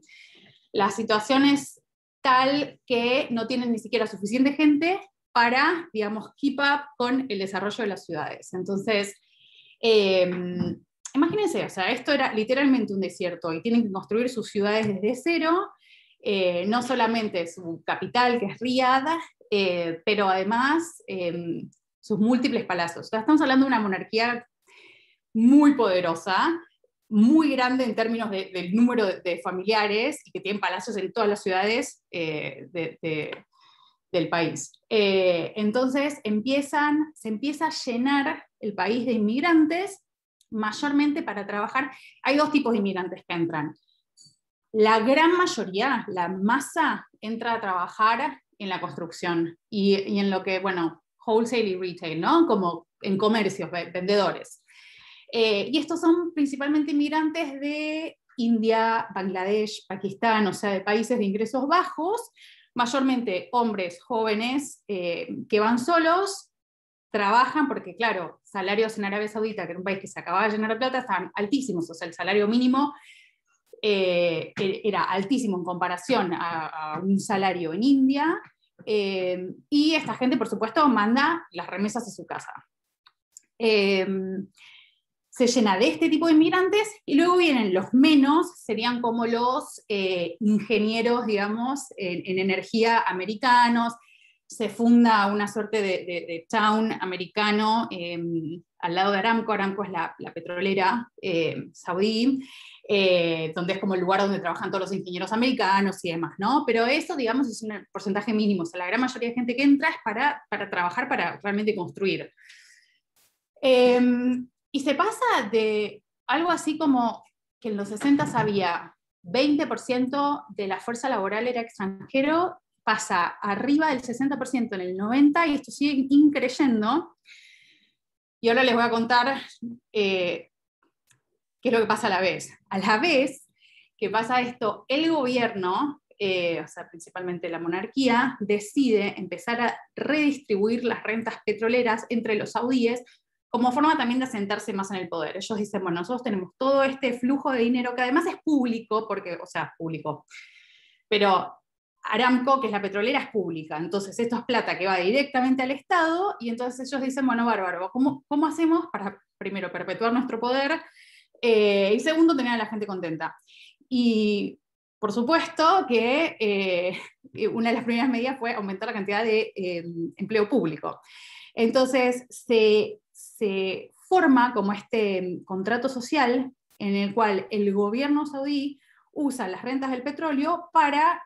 la situación es tal que no tienen ni siquiera suficiente gente para, digamos, keep up con el desarrollo de las ciudades. Entonces, imagínense, o sea, esto era literalmente un desierto y tienen que construir sus ciudades desde cero, no solamente su capital, que es Riad, pero además sus múltiples palacios. O sea, estamos hablando de una monarquía muy poderosa, muy grande en términos del número de familiares, y que tienen palacios en todas las ciudades del país. Entonces se empieza a llenar el país de inmigrantes, mayormente para trabajar. Hay dos tipos de inmigrantes que entran. La gran mayoría, la masa, entra a trabajar en la construcción y en lo que, bueno, wholesale y retail, ¿no? Como en comercios, vendedores. Y estos son principalmente inmigrantes de India, Bangladesh, Pakistán, o sea, de países de ingresos bajos, mayormente hombres jóvenes que van solos, trabajan, porque claro, salarios en Arabia Saudita, que era un país que se acababa de llenar de plata, estaban altísimos, o sea, el salario mínimo era altísimo en comparación a un salario en India, y esta gente, por supuesto, manda las remesas a su casa. Se llena de este tipo de inmigrantes, y luego vienen los menos, serían como los ingenieros, digamos, en energía americanos. Se funda una suerte de town americano al lado de Aramco. Aramco es la petrolera saudí, donde es como el lugar donde trabajan todos los ingenieros americanos y demás, ¿no? Pero eso, digamos, es un porcentaje mínimo. O sea, la gran mayoría de gente que entra es para trabajar, para realmente construir. Y se pasa de algo así como que en los 60 había 20% de la fuerza laboral era extranjero, pasa arriba del 60% en el 90, y esto sigue increyendo. Y ahora les voy a contar qué es lo que pasa a la vez. A la vez que pasa esto, el gobierno, o sea, principalmente la monarquía, decide empezar a redistribuir las rentas petroleras entre los saudíes, como forma también de asentarse más en el poder. Ellos dicen, bueno, nosotros tenemos todo este flujo de dinero, que además es público, porque, o sea, público, pero Aramco, que es la petrolera, es pública, entonces esto es plata que va directamente al Estado, y entonces ellos dicen, bueno, bárbaro, ¿cómo hacemos para, primero, perpetuar nuestro poder, y segundo, tener a la gente contenta? Y por supuesto que una de las primeras medidas fue aumentar la cantidad de empleo público. Entonces se forma como este contrato social en el cual el gobierno saudí usa las rentas del petróleo para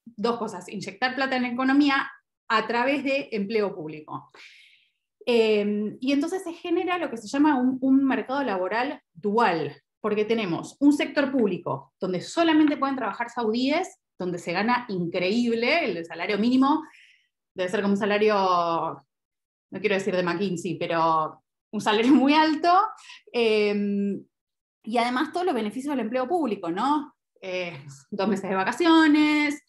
dos cosas: inyectar plata en la economía a través de empleo público. Y entonces se genera lo que se llama un mercado laboral dual, porque tenemos un sector público donde solamente pueden trabajar saudíes, donde se gana increíble, el salario mínimo debe ser como un salario, no quiero decir de McKinsey, pero un salario muy alto, y además todos los beneficios del empleo público, ¿no? 2 meses de vacaciones,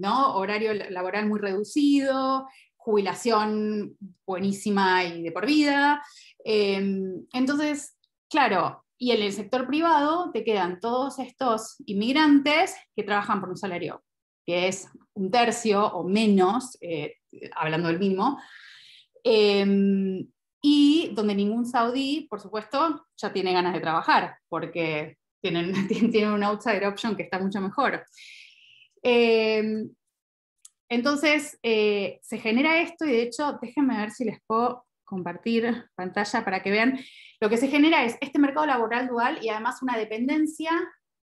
¿no? Horario laboral muy reducido, jubilación buenísima y de por vida. Entonces, claro, Y en el sector privado te quedan todos estos inmigrantes que trabajan por un salario que es 1/3 o menos, hablando del mínimo, y donde ningún saudí, por supuesto, ya tiene ganas de trabajar, porque tienen un outsider option que está mucho mejor. Entonces, se genera esto, y de hecho, déjenme ver si les puedo compartir pantalla para que vean. Lo que se genera es este mercado laboral dual y además una dependencia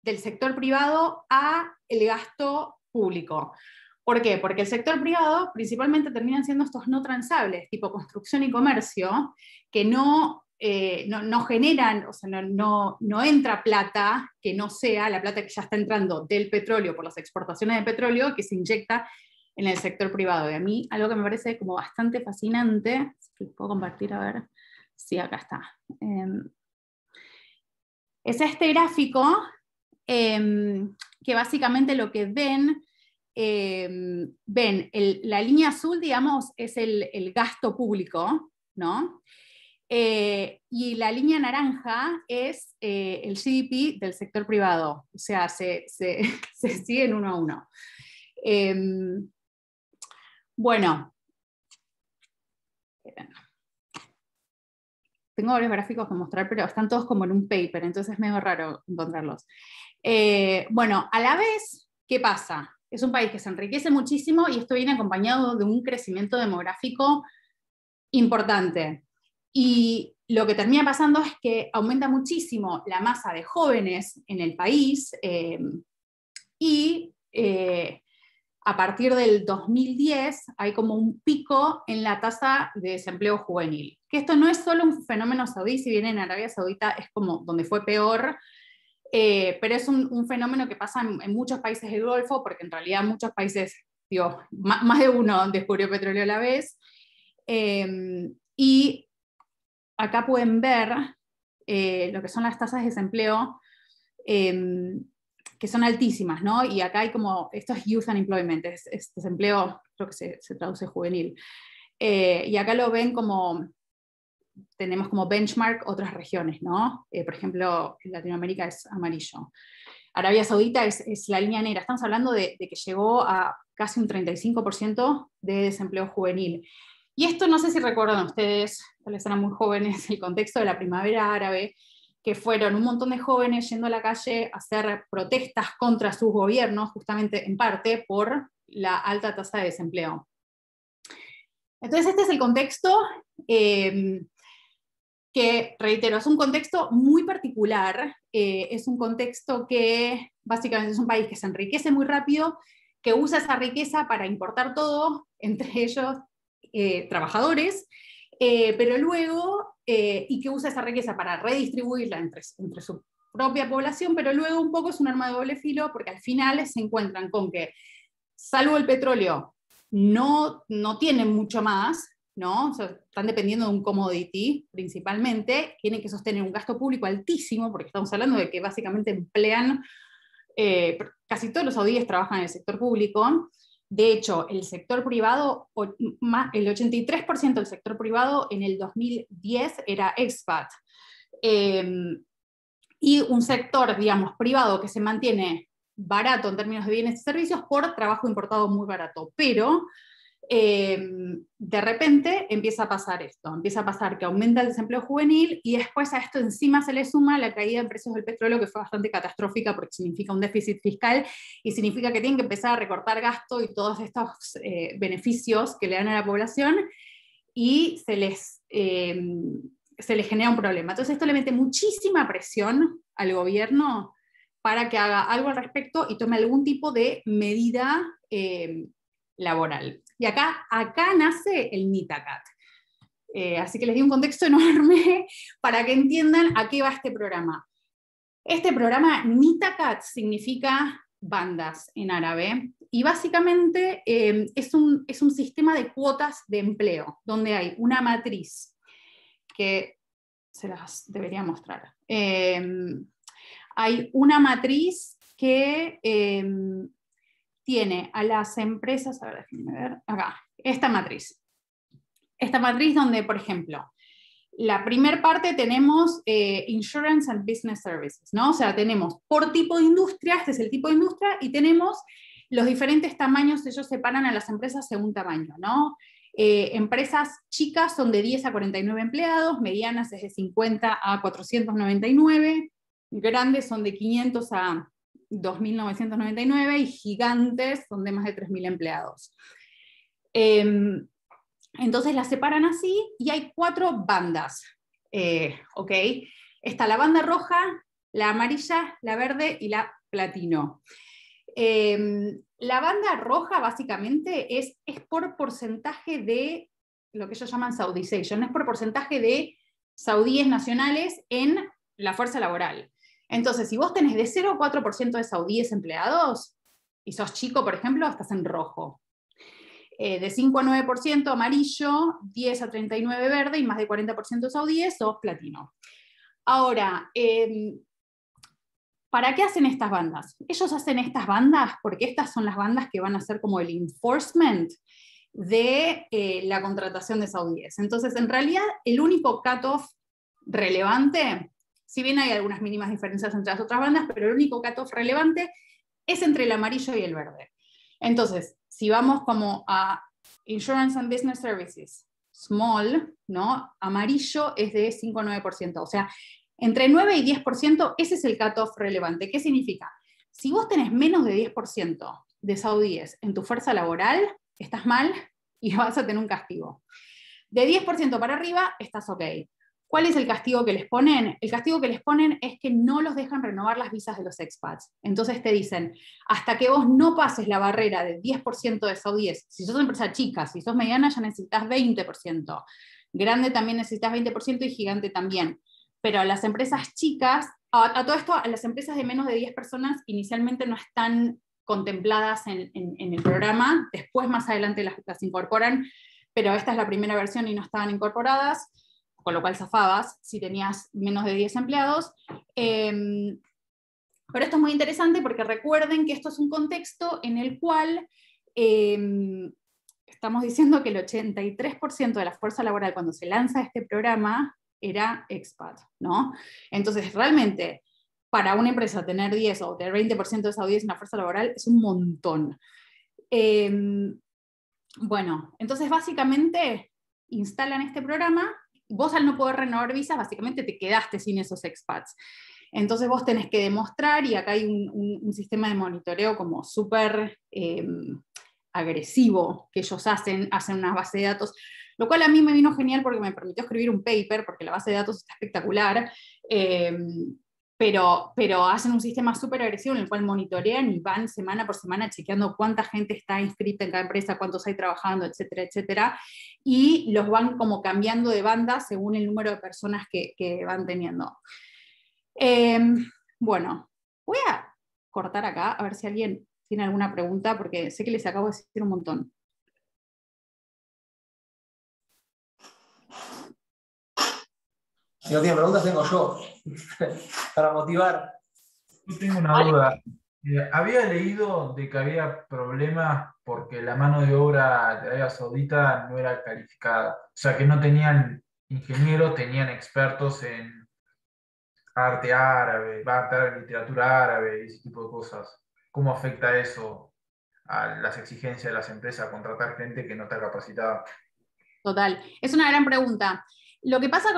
del sector privado a el gasto público. ¿Por qué? Porque el sector privado principalmente terminan siendo estos no transables, tipo construcción y comercio, que no generan, o sea, no entra plata que no sea la plata que ya está entrando del petróleo por las exportaciones de petróleo que se inyecta en el sector privado. Y a mí algo que me parece como bastante fascinante, si puedo compartir, a ver, sí, acá está. Es este gráfico que básicamente lo que ven, la línea azul, digamos, es el gasto público, ¿no? Y la línea naranja es el GDP del sector privado, o sea, se siguen uno a uno. Bueno, tengo varios gráficos que mostrar, pero están todos como en un paper, entonces es medio raro encontrarlos. Bueno, a la vez, ¿qué pasa? Es un país que se enriquece muchísimo y esto viene acompañado de un crecimiento demográfico importante. Y lo que termina pasando es que aumenta muchísimo la masa de jóvenes en el país y a partir del 2010 hay como un pico en la tasa de desempleo juvenil. Que esto no es solo un fenómeno saudí, si bien en Arabia Saudita es como donde fue peor, pero es un fenómeno que pasa en muchos países del Golfo, porque en realidad muchos países, digo, más de uno descubrió petróleo a la vez. Y acá pueden ver lo que son las tasas de desempleo, que son altísimas, ¿no? Y acá hay como, esto es youth unemployment, es desempleo, creo que se traduce juvenil. Y acá lo ven como, tenemos como benchmark otras regiones, ¿no? Por ejemplo, en Latinoamérica es amarillo. Arabia Saudita es la línea negra. Estamos hablando de que llegó a casi un 35% de desempleo juvenil. Y esto no sé si recuerdan ustedes, tal vez eran muy jóvenes, el contexto de la primavera árabe, que fueron un montón de jóvenes yendo a la calle a hacer protestas contra sus gobiernos, justamente en parte por la alta tasa de desempleo. Entonces este es el contexto que, reitero, es un contexto muy particular, es un contexto que básicamente es un país que se enriquece muy rápido, que usa esa riqueza para importar todo, entre ellos trabajadores, pero luego, y que usa esa riqueza para redistribuirla entre su propia población, pero luego un poco es un arma de doble filo, porque al final se encuentran con que, salvo el petróleo, no tienen mucho más, ¿no? O sea, están dependiendo de un commodity principalmente, tienen que sostener un gasto público altísimo, porque estamos hablando de que básicamente emplean, casi todos los saudíes trabajan en el sector público. De hecho, el sector privado, el 83% del sector privado en el 2010 era expat. Y un sector, digamos, privado que se mantiene barato en términos de bienes y servicios por trabajo importado muy barato. Pero de repente empieza a pasar esto, empieza a pasar que aumenta el desempleo juvenil y después a esto encima se le suma la caída en precios del petróleo, que fue bastante catastrófica porque significa un déficit fiscal y significa que tienen que empezar a recortar gasto y todos estos beneficios que le dan a la población, y se les genera un problema. Entonces esto le mete muchísima presión al gobierno para que haga algo al respecto y tome algún tipo de medida laboral. Y acá nace el NITACAT. Así que les di un contexto enorme para que entiendan a qué va este programa. Este programa NITACAT significa bandas en árabe, y básicamente es un sistema de cuotas de empleo, donde hay una matriz que se las debería mostrar. Hay una matriz que tiene a las empresas, a ver, déjenme ver, acá, esta matriz donde, por ejemplo, La primera parte tenemos Insurance and Business Services, ¿no? O sea, tenemos por tipo de industria, este es el tipo de industria, y tenemos los diferentes tamaños, ellos separan a las empresas según tamaño, ¿no? Empresas chicas son de 10 a 49 empleados, medianas es de 50 a 499, grandes son de 500 a 2.999 y gigantes son de más de 3.000 empleados. Entonces las separan así y hay 4 bandas. ¿Ok? Está la banda roja, la amarilla, la verde y la platino. La banda roja básicamente es por porcentaje de lo que ellos llaman saudization, es por porcentaje de saudíes nacionales en la fuerza laboral. Entonces, si vos tenés de 0 a 4% de saudíes empleados, y sos chico, por ejemplo, estás en rojo. De 5 a 9% amarillo, 10 a 39 verde, y más de 40% saudíes, sos platino. Ahora, ¿para qué hacen estas bandas? Ellos hacen estas bandas porque estas son las bandas que van a ser como el enforcement de la contratación de saudíes. Entonces, en realidad, el único cutoff relevante, si bien hay algunas mínimas diferencias entre las otras bandas, pero el único cutoff relevante es entre el amarillo y el verde. Entonces, si vamos como a Insurance and Business Services, small, ¿no? Amarillo es de 5 a 9%, o sea, entre 9 y 10%, ese es el cutoff relevante. ¿Qué significa? Si vos tenés menos de 10% de saudíes en tu fuerza laboral, estás mal y vas a tener un castigo. De 10% para arriba, estás ok. ¿Cuál es el castigo que les ponen? El castigo que les ponen es que no los dejan renovar las visas de los expats. Entonces te dicen, hasta que vos no pases la barrera del 10% de saudíes, si sos una empresa chica, si sos mediana ya necesitas 20%, grande también necesitas 20% y gigante también. Pero a las empresas chicas, a todo esto, a las empresas de menos de 10 personas inicialmente no están contempladas en el programa, después más adelante las incorporan, pero esta es la primera versión y no estaban incorporadas, con lo cual zafabas si tenías menos de 10 empleados. Pero esto es muy interesante porque recuerden que esto es un contexto en el cual estamos diciendo que el 83% de la fuerza laboral cuando se lanza este programa era expat, ¿no? Entonces, realmente, para una empresa tener 10 o tener 20% de saudíes en la fuerza laboral es un montón. Bueno, entonces básicamente instalan este programa. Vos al no poder renovar visas, básicamente te quedaste sin esos expats. Entonces vos tenés que demostrar, y acá hay un sistema de monitoreo como súper agresivo que ellos hacen una base de datos, lo cual a mí me vino genial porque me permitió escribir un paper, porque la base de datos está espectacular, pero hacen un sistema súper agresivo en el cual monitorean y van semana por semana chequeando cuánta gente está inscrita en cada empresa, cuántos hay trabajando, etcétera, etcétera, y los van como cambiando de banda según el número de personas que van teniendo. Bueno, voy a cortar acá a ver si alguien tiene alguna pregunta, porque sé que les acabo de decir un montón. Si no tienen preguntas, tengo yo, para motivar. Yo tengo una duda. Había leído de que había problemas porque la mano de obra de Arabia Saudita no era calificada. O sea, que no tenían ingenieros, tenían expertos en arte árabe, literatura árabe y ese tipo de cosas. ¿Cómo afecta eso a las exigencias de las empresas a contratar gente que no está capacitada? Total, es una gran pregunta. Lo que pasa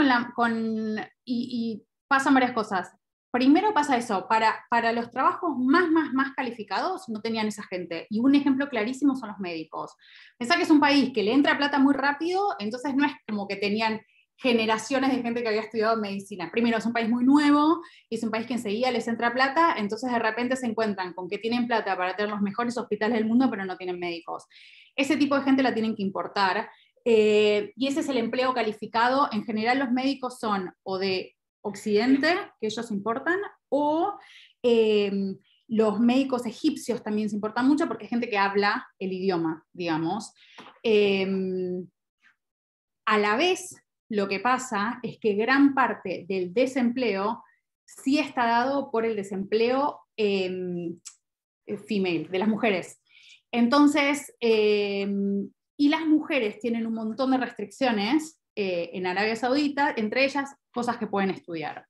y pasan varias cosas. Primero pasa eso, para los trabajos más calificados no tenían esa gente. Y un ejemplo clarísimo son los médicos. Pensá que es un país que le entra plata muy rápido, entonces no es como que tenían generaciones de gente que había estudiado medicina. Primero, es un país muy nuevo, y es un país que enseguida les entra plata, entonces de repente se encuentran con que tienen plata para tener los mejores hospitales del mundo, pero no tienen médicos. Ese tipo de gente la tienen que importar. Y ese es el empleo calificado. En general los médicos son o de Occidente, que ellos importan, o los médicos egipcios también se importan mucho porque hay gente que habla el idioma, digamos. A la vez, lo que pasa es que gran parte del desempleo sí está dado por el desempleo female, de las mujeres. Entonces, y las mujeres tienen un montón de restricciones en Arabia Saudita, entre ellas cosas que pueden estudiar.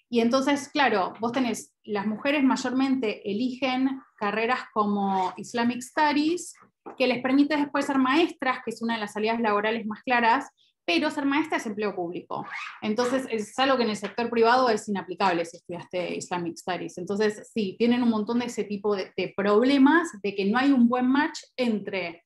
Y entonces, claro, vos tenés, las mujeres mayormente eligen carreras como Islamic Studies, que les permite después ser maestras, que es una de las salidas laborales más claras, pero ser maestra es empleo público. Entonces, es algo que en el sector privado es inaplicable si estudiaste Islamic Studies. Entonces, sí, tienen un montón de ese tipo de problemas, de que no hay un buen match entre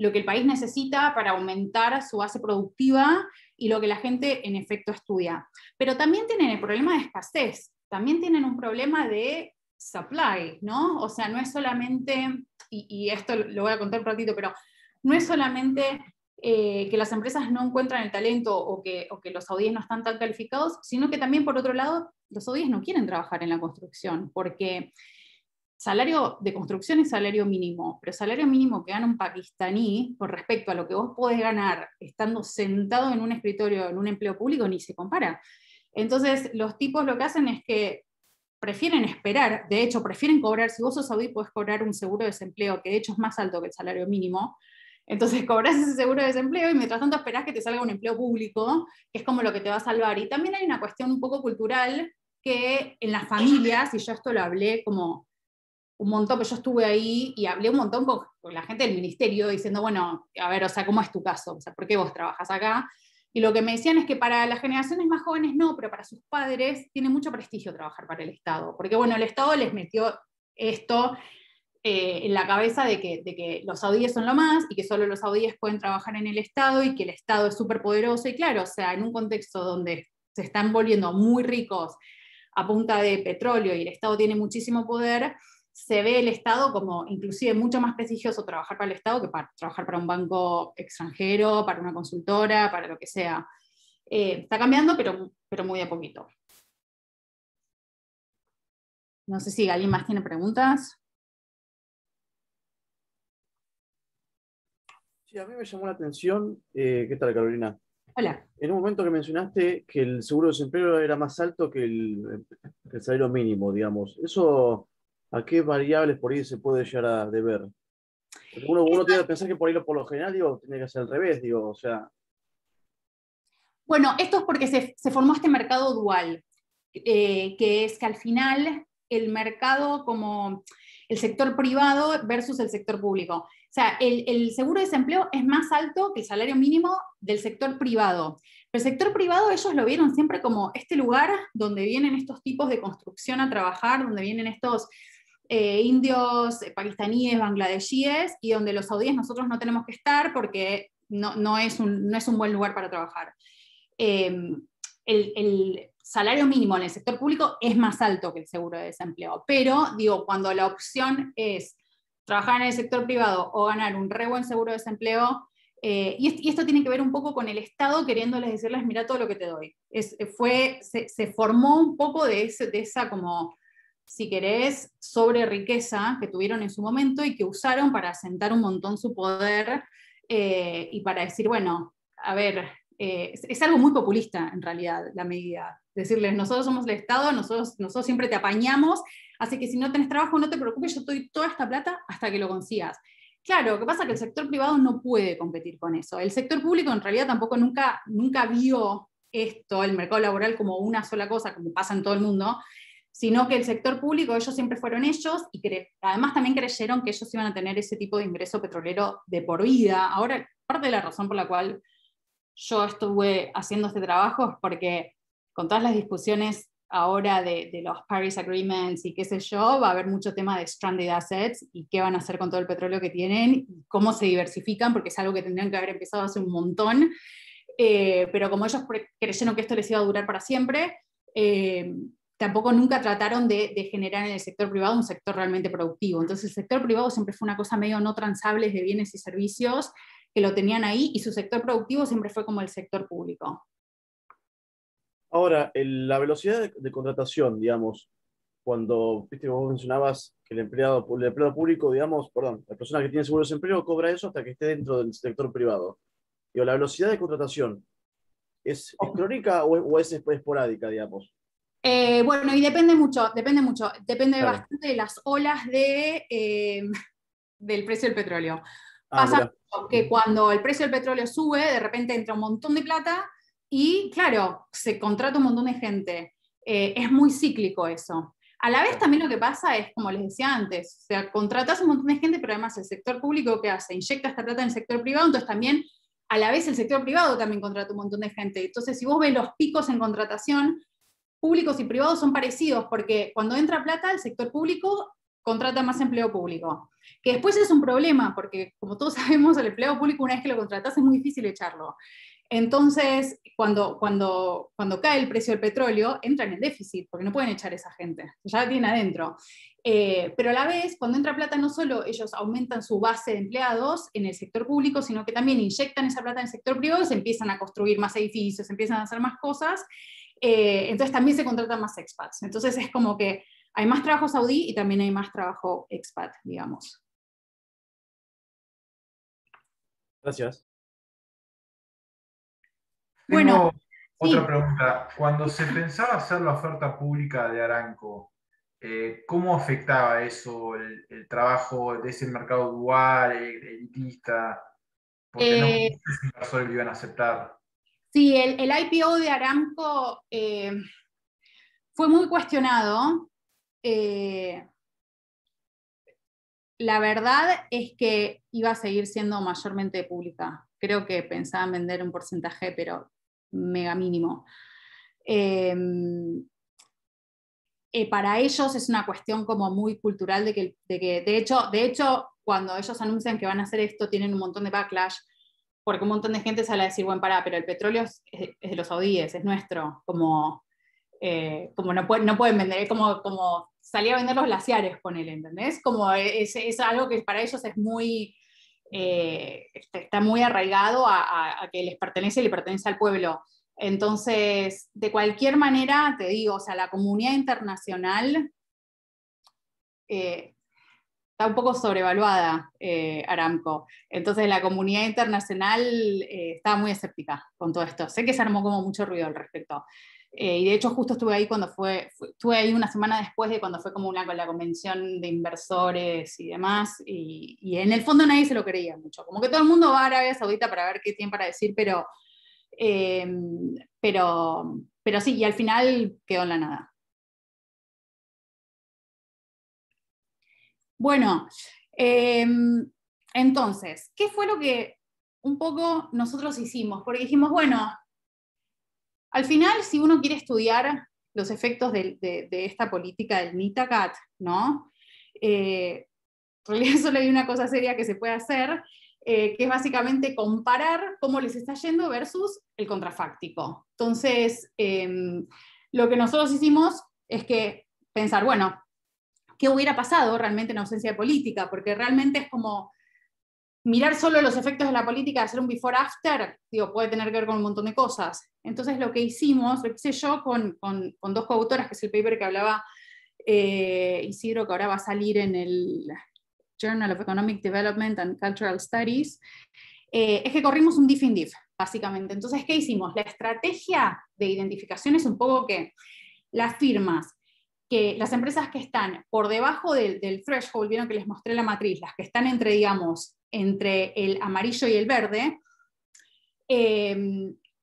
lo que el país necesita para aumentar su base productiva y lo que la gente en efecto estudia. Pero también tienen el problema de escasez, también tienen un problema de supply, ¿no? O sea, no es solamente, y esto lo voy a contar un ratito, pero no es solamente que las empresas no encuentran el talento o que los saudíes no están tan calificados, sino que también, por otro lado, los saudíes no quieren trabajar en la construcción, porque salario de construcción es salario mínimo, pero salario mínimo que gana un pakistaní con respecto a lo que vos podés ganar estando sentado en un escritorio, en un empleo público, ni se compara. Entonces, los tipos lo que hacen es que prefieren esperar, de hecho, prefieren cobrar, si vos sos saudí, podés cobrar un seguro de desempleo, que de hecho es más alto que el salario mínimo. Entonces cobrás ese seguro de desempleo y mientras tanto esperás que te salga un empleo público, que es como lo que te va a salvar. Y también hay una cuestión un poco cultural que en las familias, y yo esto lo hablé como un montón, que yo estuve ahí y hablé un montón con la gente del ministerio diciendo, bueno, a ver, o sea, ¿cómo es tu caso? O sea, ¿por qué vos trabajas acá? Y lo que me decían es que para las generaciones más jóvenes no, pero para sus padres tiene mucho prestigio trabajar para el Estado, porque bueno, el Estado les metió esto en la cabeza de que los saudíes son lo más y que solo los saudíes pueden trabajar en el Estado y que el Estado es súper poderoso. Y claro, o sea, en un contexto donde se están volviendo muy ricos a punta de petróleo y el Estado tiene muchísimo poder, se ve el Estado como inclusive mucho más prestigioso trabajar para el Estado que para trabajar para un banco extranjero, para una consultora, para lo que sea. Está cambiando, pero muy a poquito. No sé si alguien más tiene preguntas. Sí, a mí me llamó la atención, ¿qué tal, Carolina? Hola. En un momento que mencionaste que el seguro de desempleo era más alto que el salario mínimo, digamos. ¿Eso a qué variables por ahí se puede llegar a deber? Porque uno tiene que pensar que por lo general, digo, tiene que ser al revés, digo, o sea. Bueno, esto es porque se formó este mercado dual, que es que al final el mercado como el sector privado versus el sector público. O sea, el seguro de desempleo es más alto que el salario mínimo del sector privado. Pero el sector privado ellos lo vieron siempre como este lugar donde vienen estos tipos de construcción a trabajar, donde vienen estos indios, pakistaníes, bangladesíes, y donde los saudíes nosotros no tenemos que estar porque no es un buen lugar para trabajar. El salario mínimo en el sector público es más alto que el seguro de desempleo, pero digo, cuando la opción es trabajar en el sector privado o ganar un re buen seguro de desempleo, y esto tiene que ver un poco con el Estado queriéndoles decirles, mira todo lo que te doy. Se formó un poco de esa como, si querés, sobre riqueza que tuvieron en su momento y que usaron para asentar un montón su poder y para decir, bueno, a ver, es algo muy populista en realidad la medida. Decirles, nosotros somos el Estado, nosotros siempre te apañamos, así que si no tenés trabajo no te preocupes, yo te doy toda esta plata hasta que lo consigas. Claro, lo que pasa es que el sector privado no puede competir con eso. El sector público en realidad tampoco nunca vio esto, el mercado laboral, como una sola cosa, como pasa en todo el mundo, sino que el sector público, ellos siempre fueron ellos, y además también creyeron que ellos iban a tener ese tipo de ingreso petrolero de por vida. Ahora, parte de la razón por la cual yo estuve haciendo este trabajo es porque con todas las discusiones ahora de los Paris Agreements y qué sé yo, va a haber mucho tema de stranded assets y qué van a hacer con todo el petróleo que tienen, y cómo se diversifican, porque es algo que tendrían que haber empezado hace un montón, pero como ellos creyeron que esto les iba a durar para siempre, tampoco nunca trataron de generar en el sector privado un sector realmente productivo. Entonces el sector privado siempre fue una cosa medio no transable de bienes y servicios, que lo tenían ahí, y su sector productivo siempre fue como el sector público. Ahora, la velocidad de contratación, digamos, cuando vos mencionabas que el empleado público, digamos, perdón, la persona que tiene seguro de desempleo cobra eso hasta que esté dentro del sector privado. Digo, la velocidad de contratación, ¿es crónica o es esporádica, digamos? Bueno, y depende Claro. bastante de las olas del precio del petróleo. Ah, Pasa que cuando el precio del petróleo sube, de repente entra un montón de plata y, claro, se contrata un montón de gente. Es muy cíclico eso. A la vez también lo que pasa es, como les decía antes, o sea, contratas un montón de gente, pero además el sector público, ¿qué hace? Inyecta esta plata en el sector privado, entonces también, a la vez el sector privado también contrata un montón de gente. Entonces, si vos ves los picos en contratación, públicos y privados son parecidos, porque cuando entra plata, el sector público contrata más empleo público. Que después es un problema, porque como todos sabemos, el empleado público una vez que lo contratas es muy difícil echarlo. Entonces, cuando cae el precio del petróleo, entran en déficit, porque no pueden echar a esa gente, ya la tienen adentro. Pero a la vez, cuando entra plata, no solo ellos aumentan su base de empleados en el sector público, sino que también inyectan esa plata en el sector privado, se empiezan a construir más edificios, se empiezan a hacer más cosas, entonces también se contratan más expats. Entonces es como que hay más trabajo saudí y también hay más trabajo expat, digamos. Gracias. Bueno, Tengo otra sí. pregunta. Cuando se pensaba hacer la oferta pública de Aramco, ¿cómo afectaba eso el trabajo de ese mercado dual, elitista? Porque no Eh, muchos inversores lo iban a aceptar. Sí, el IPO de Aramco fue muy cuestionado. La verdad es que iba a seguir siendo mayormente pública. Creo que pensaban vender un porcentaje, pero mega mínimo. Para ellos es una cuestión como muy cultural de hecho, cuando ellos anuncian que van a hacer esto, tienen un montón de backlash, porque un montón de gente sale a decir, bueno, pará, pero el petróleo es de los saudíes, es nuestro, como no pueden vender, es como salir a vender los glaciares, ponele, ¿entendés? Como es algo que para ellos es muy, está muy arraigado a que les pertenece y le pertenece al pueblo. Entonces, de cualquier manera, te digo, o sea, la comunidad internacional está un poco sobrevaluada, Aramco. Entonces, la comunidad internacional estaba muy escéptica con todo esto. Sé que se armó como mucho ruido al respecto. Y de hecho, justo estuve ahí estuve ahí una semana después de cuando fue como la convención de inversores y demás, y en el fondo nadie se lo creía mucho. Como que todo el mundo va a Arabia Saudita para ver qué tienen para decir, eh, pero sí, y al final quedó en la nada. Bueno, entonces, ¿qué fue lo que un poco nosotros hicimos? Porque dijimos, bueno, al final, si uno quiere estudiar los efectos de esta política del NITACAT, ¿no? En realidad solo hay una cosa seria que se puede hacer, que es básicamente comparar cómo les está yendo versus el contrafáctico. Entonces, lo que nosotros hicimos es que pensar, bueno, ¿qué hubiera pasado realmente en ausencia de política? Porque realmente es como mirar solo los efectos de la política, hacer un before-after, digo, puede tener que ver con un montón de cosas. Entonces lo que hicimos, lo hice yo con dos coautoras, que es el paper que hablaba Isidro, que ahora va a salir en el Journal of Economic Development and Cultural Studies, es que corrimos un diff in diff, básicamente. Entonces, ¿qué hicimos? La estrategia de identificación es un poco que las firmas, que las empresas que están por debajo del threshold, vieron que les mostré la matriz, las que están entre, digamos, entre el amarillo y el verde,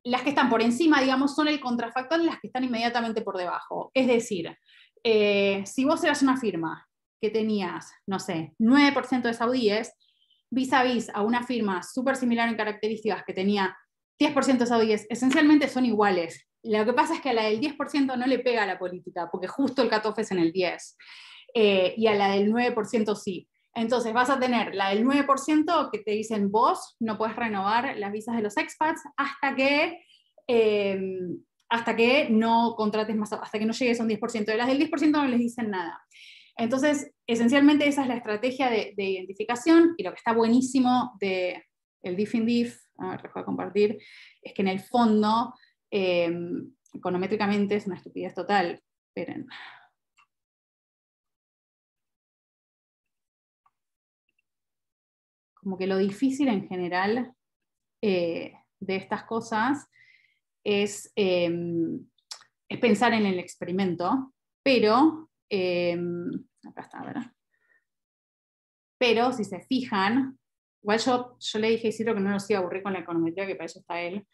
las que están por encima, digamos, son el contrafactual, las que están inmediatamente por debajo. Es decir, si vos eras una firma que tenías, no sé, 9% de saudíes, vis a vis a una firma súper similar en características que tenía 10% de saudíes, esencialmente son iguales. Lo que pasa es que a la del 10% no le pega a la política, porque justo el cutoff es en el 10%, y a la del 9% sí. Entonces vas a tener la del 9% que te dicen vos no puedes renovar las visas de los expats hasta que no contrates más, hasta que no llegues a un 10%. De las del 10% no les dicen nada. Entonces, esencialmente esa es la estrategia de identificación, y lo que está buenísimo del diff in diff, a ver, les voy a compartir, es que en el fondo, econométricamente es una estupidez total. Esperen. Como que lo difícil en general de estas cosas es pensar en el experimento, pero acá está, ¿verdad? Pero si se fijan, igual yo le dije a Isidro que no nos iba a aburrir con la econometría, que para eso está él,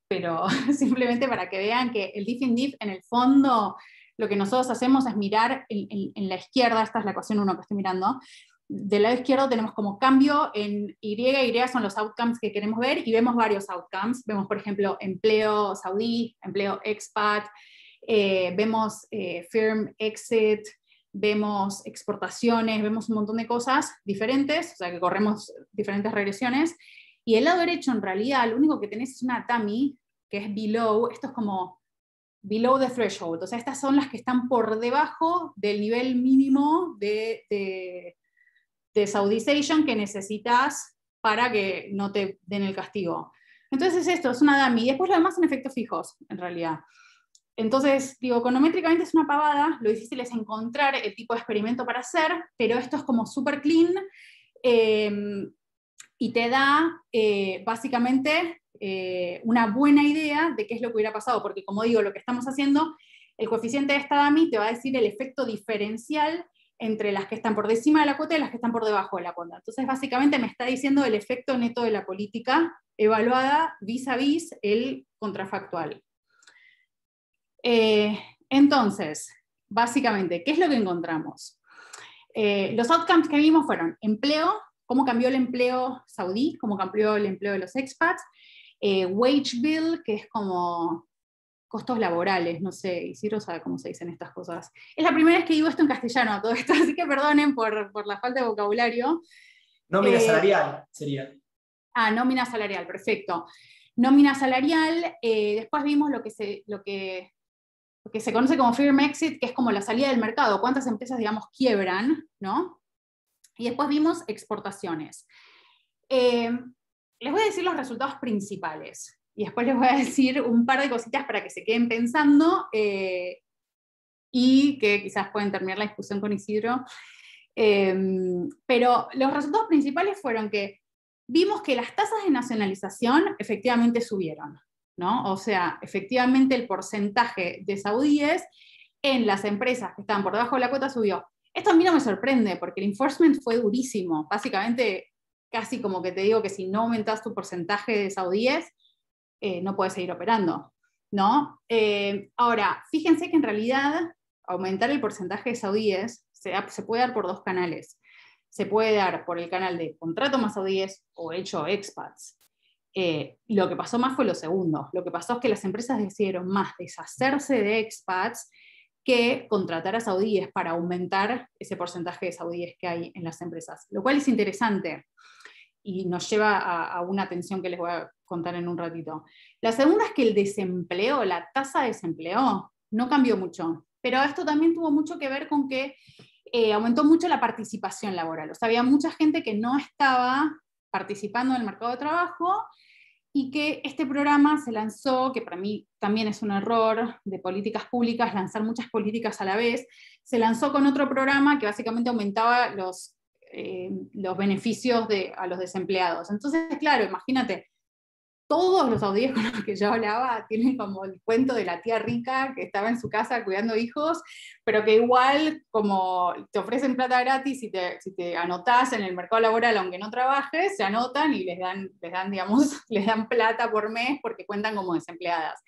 pero simplemente para que vean que el diff in diff, en el fondo, lo que nosotros hacemos es mirar en la izquierda, esta es la ecuación 1 que estoy mirando, del lado izquierdo tenemos como cambio en Y son los outcomes que queremos ver, y vemos varios outcomes, vemos por ejemplo empleo saudí, empleo expat, vemos firm exit, vemos exportaciones, vemos un montón de cosas diferentes, o sea que corremos diferentes regresiones, y el lado derecho en realidad lo único que tenés es una TAMI, que es below, esto es como below the threshold, o sea, estas son las que están por debajo del nivel mínimo de Saudization que necesitas para que no te den el castigo. Entonces esto es una dummy, y después lo demás son efectos fijos, en realidad. Entonces, digo, econométricamente es una pavada, lo difícil es encontrar el tipo de experimento para hacer, pero esto es como super clean, y te da básicamente una buena idea de qué es lo que hubiera pasado, porque como digo, lo que estamos haciendo, el coeficiente de esta dummy te va a decir el efecto diferencial entre las que están por encima de la cuota y las que están por debajo de la cuota. Entonces, básicamente me está diciendo el efecto neto de la política evaluada vis a vis el contrafactual. Entonces, básicamente, ¿qué es lo que encontramos? Los outcomes que vimos fueron empleo, cómo cambió el empleo saudí, cómo cambió el empleo de los expats, wage bill, que es como costos laborales, no sé, Isidro sabe cómo se dicen estas cosas. Es la primera vez que digo esto en castellano, todo esto, así que perdonen por la falta de vocabulario. Nómina salarial sería. Nómina salarial, perfecto. Nómina salarial, después vimos lo que se conoce como firm exit, que es como la salida del mercado, cuántas empresas, digamos, quiebran, ¿no? Y después vimos exportaciones. Les voy a decir los resultados principales, y después les voy a decir un par de cositas para que se queden pensando, y que quizás pueden terminar la discusión con Isidro. Pero los resultados principales fueron que vimos que las tasas de nacionalización efectivamente subieron, ¿no? O sea, efectivamente el porcentaje de saudíes en las empresas que estaban por debajo de la cuota subió. Esto a mí no me sorprende, porque el enforcement fue durísimo. Básicamente, casi como que te digo que si no aumentas tu porcentaje de saudíes, no puedes seguir operando, ¿no? Ahora, fíjense que en realidad aumentar el porcentaje de saudíes se puede dar por dos canales. Se puede dar por el canal de contrato más saudíes o hecho expats. Lo que pasó más fue lo segundo. Lo que pasó es que las empresas decidieron más deshacerse de expats que contratar a saudíes para aumentar ese porcentaje de saudíes que hay en las empresas. Lo cual es interesante y nos lleva a una tensión que les voy a contar en un ratito. La segunda es que el desempleo, la tasa de desempleo, no cambió mucho. Pero esto también tuvo mucho que ver con que aumentó mucho la participación laboral. O sea, había mucha gente que no estaba participando en el mercado de trabajo, y que este programa se lanzó, que para mí también es un error de políticas públicas, lanzar muchas políticas a la vez, se lanzó con otro programa que básicamente aumentaba los beneficios a los desempleados. Entonces, claro, imagínate, todos los saudíes con los que yo hablaba tienen como el cuento de la tía rica que estaba en su casa cuidando hijos, pero que igual como te ofrecen plata gratis si te anotás en el mercado laboral aunque no trabajes, se anotan y les dan, digamos, les dan plata por mes porque cuentan como desempleadas.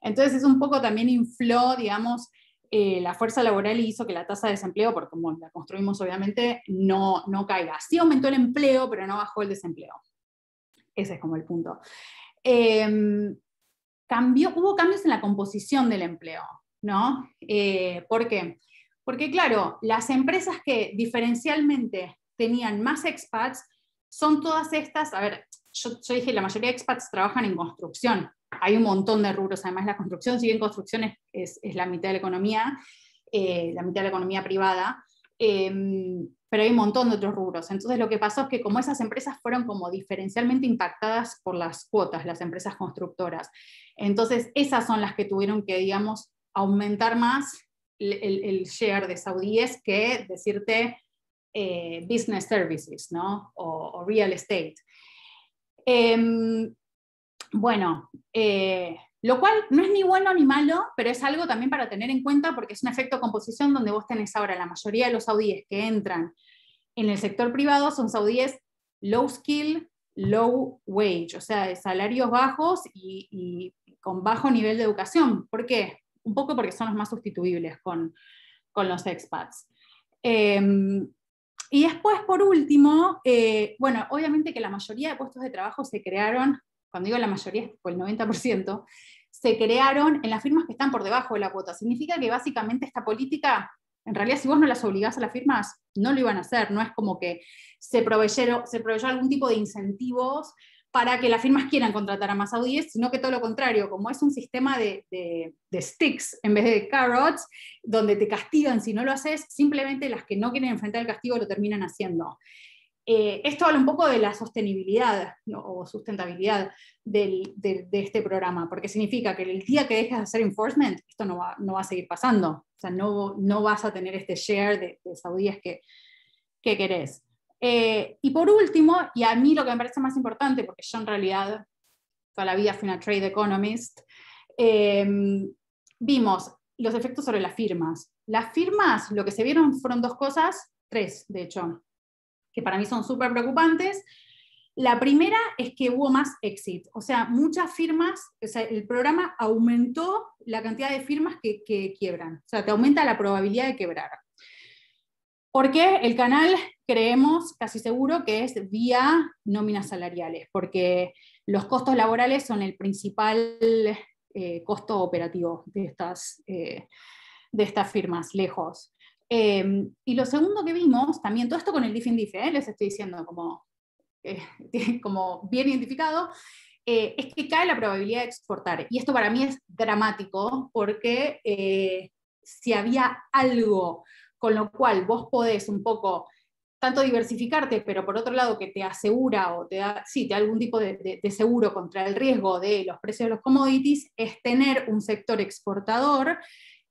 Entonces es un poco también infló, digamos, la fuerza laboral y hizo que la tasa de desempleo, porque como la construimos obviamente, no caiga. Sí aumentó el empleo, pero no bajó el desempleo. Ese es como el punto. Hubo cambios en la composición del empleo, ¿no? ¿Por qué? Porque claro, las empresas que diferencialmente tenían más expats son todas estas, a ver, yo dije, la mayoría de expats trabajan en construcción. Hay un montón de rubros, además la construcción, si bien construcción es la mitad de la economía privada, pero hay un montón de otros rubros. Entonces lo que pasó es que como esas empresas fueron como diferencialmente impactadas por las cuotas, las empresas constructoras, entonces esas son las que tuvieron que, digamos, aumentar más el share de saudíes que decirte business services, ¿no? O real estate. Bueno, lo cual no es ni bueno ni malo, pero es algo también para tener en cuenta porque es un efecto composición donde vos tenés ahora la mayoría de los saudíes que entran en el sector privado son saudíes low skill, low wage, o sea, de salarios bajos y con bajo nivel de educación. ¿Por qué? Un poco porque son los más sustituibles con los expats. Y después, por último, bueno, obviamente que la mayoría de puestos de trabajo se crearon, cuando digo la mayoría, pues el 90%, se crearon en las firmas que están por debajo de la cuota. Significa que básicamente esta política, en realidad si vos no las obligás a las firmas, no lo iban a hacer, no es como que se proveyó algún tipo de incentivos para que las firmas quieran contratar a más saudíes, sino que todo lo contrario, como es un sistema de sticks en vez de carrots, donde te castigan si no lo haces, simplemente las que no quieren enfrentar el castigo lo terminan haciendo. Esto habla un poco de la sostenibilidad, ¿no? O sustentabilidad de este programa, porque significa que el día que dejes de hacer enforcement, esto no va a seguir pasando. O sea, no vas a tener este share de saudíes que querés. Y por último, y a mí lo que me parece más importante, porque yo en realidad toda la vida fui una trade economist, vimos los efectos sobre las firmas. Las firmas, lo que se vieron fueron dos cosas, tres de hecho, que para mí son súper preocupantes. La primera es que hubo más exit, o sea, muchas firmas, o sea, el programa aumentó la cantidad de firmas que quiebran, o sea, te aumenta la probabilidad de quebrar. Porque el canal, creemos, casi seguro, que es vía nóminas salariales, porque los costos laborales son el principal costo operativo de estas firmas, lejos. Y lo segundo que vimos, también todo esto con el DIF-INDIF, les estoy diciendo como bien identificado, es que cae la probabilidad de exportar. Y esto para mí es dramático, porque si había algo con lo cual vos podés un poco tanto diversificarte, pero por otro lado que te asegura o te da algún tipo de seguro contra el riesgo de los precios de los commodities, es tener un sector exportador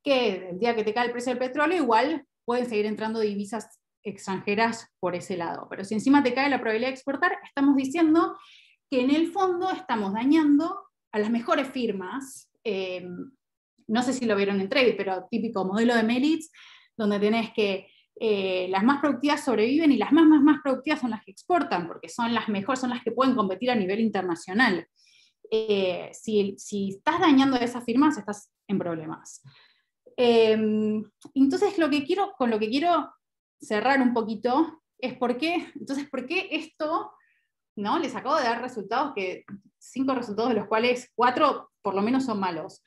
que el día que te cae el precio del petróleo igual pueden seguir entrando divisas extranjeras por ese lado. Pero si encima te cae la probabilidad de exportar, estamos diciendo que en el fondo estamos dañando a las mejores firmas. No sé si lo vieron en Trade, pero típico modelo de Meritz, donde tenés que las más productivas sobreviven y las más productivas son las que exportan, porque son las mejores, son las que pueden competir a nivel internacional. Si estás dañando a esas firmas, estás en problemas. Entonces con lo que quiero cerrar un poquito es por qué esto, ¿no? Les acabo de dar resultados 5 resultados de los cuales 4 por lo menos son malos.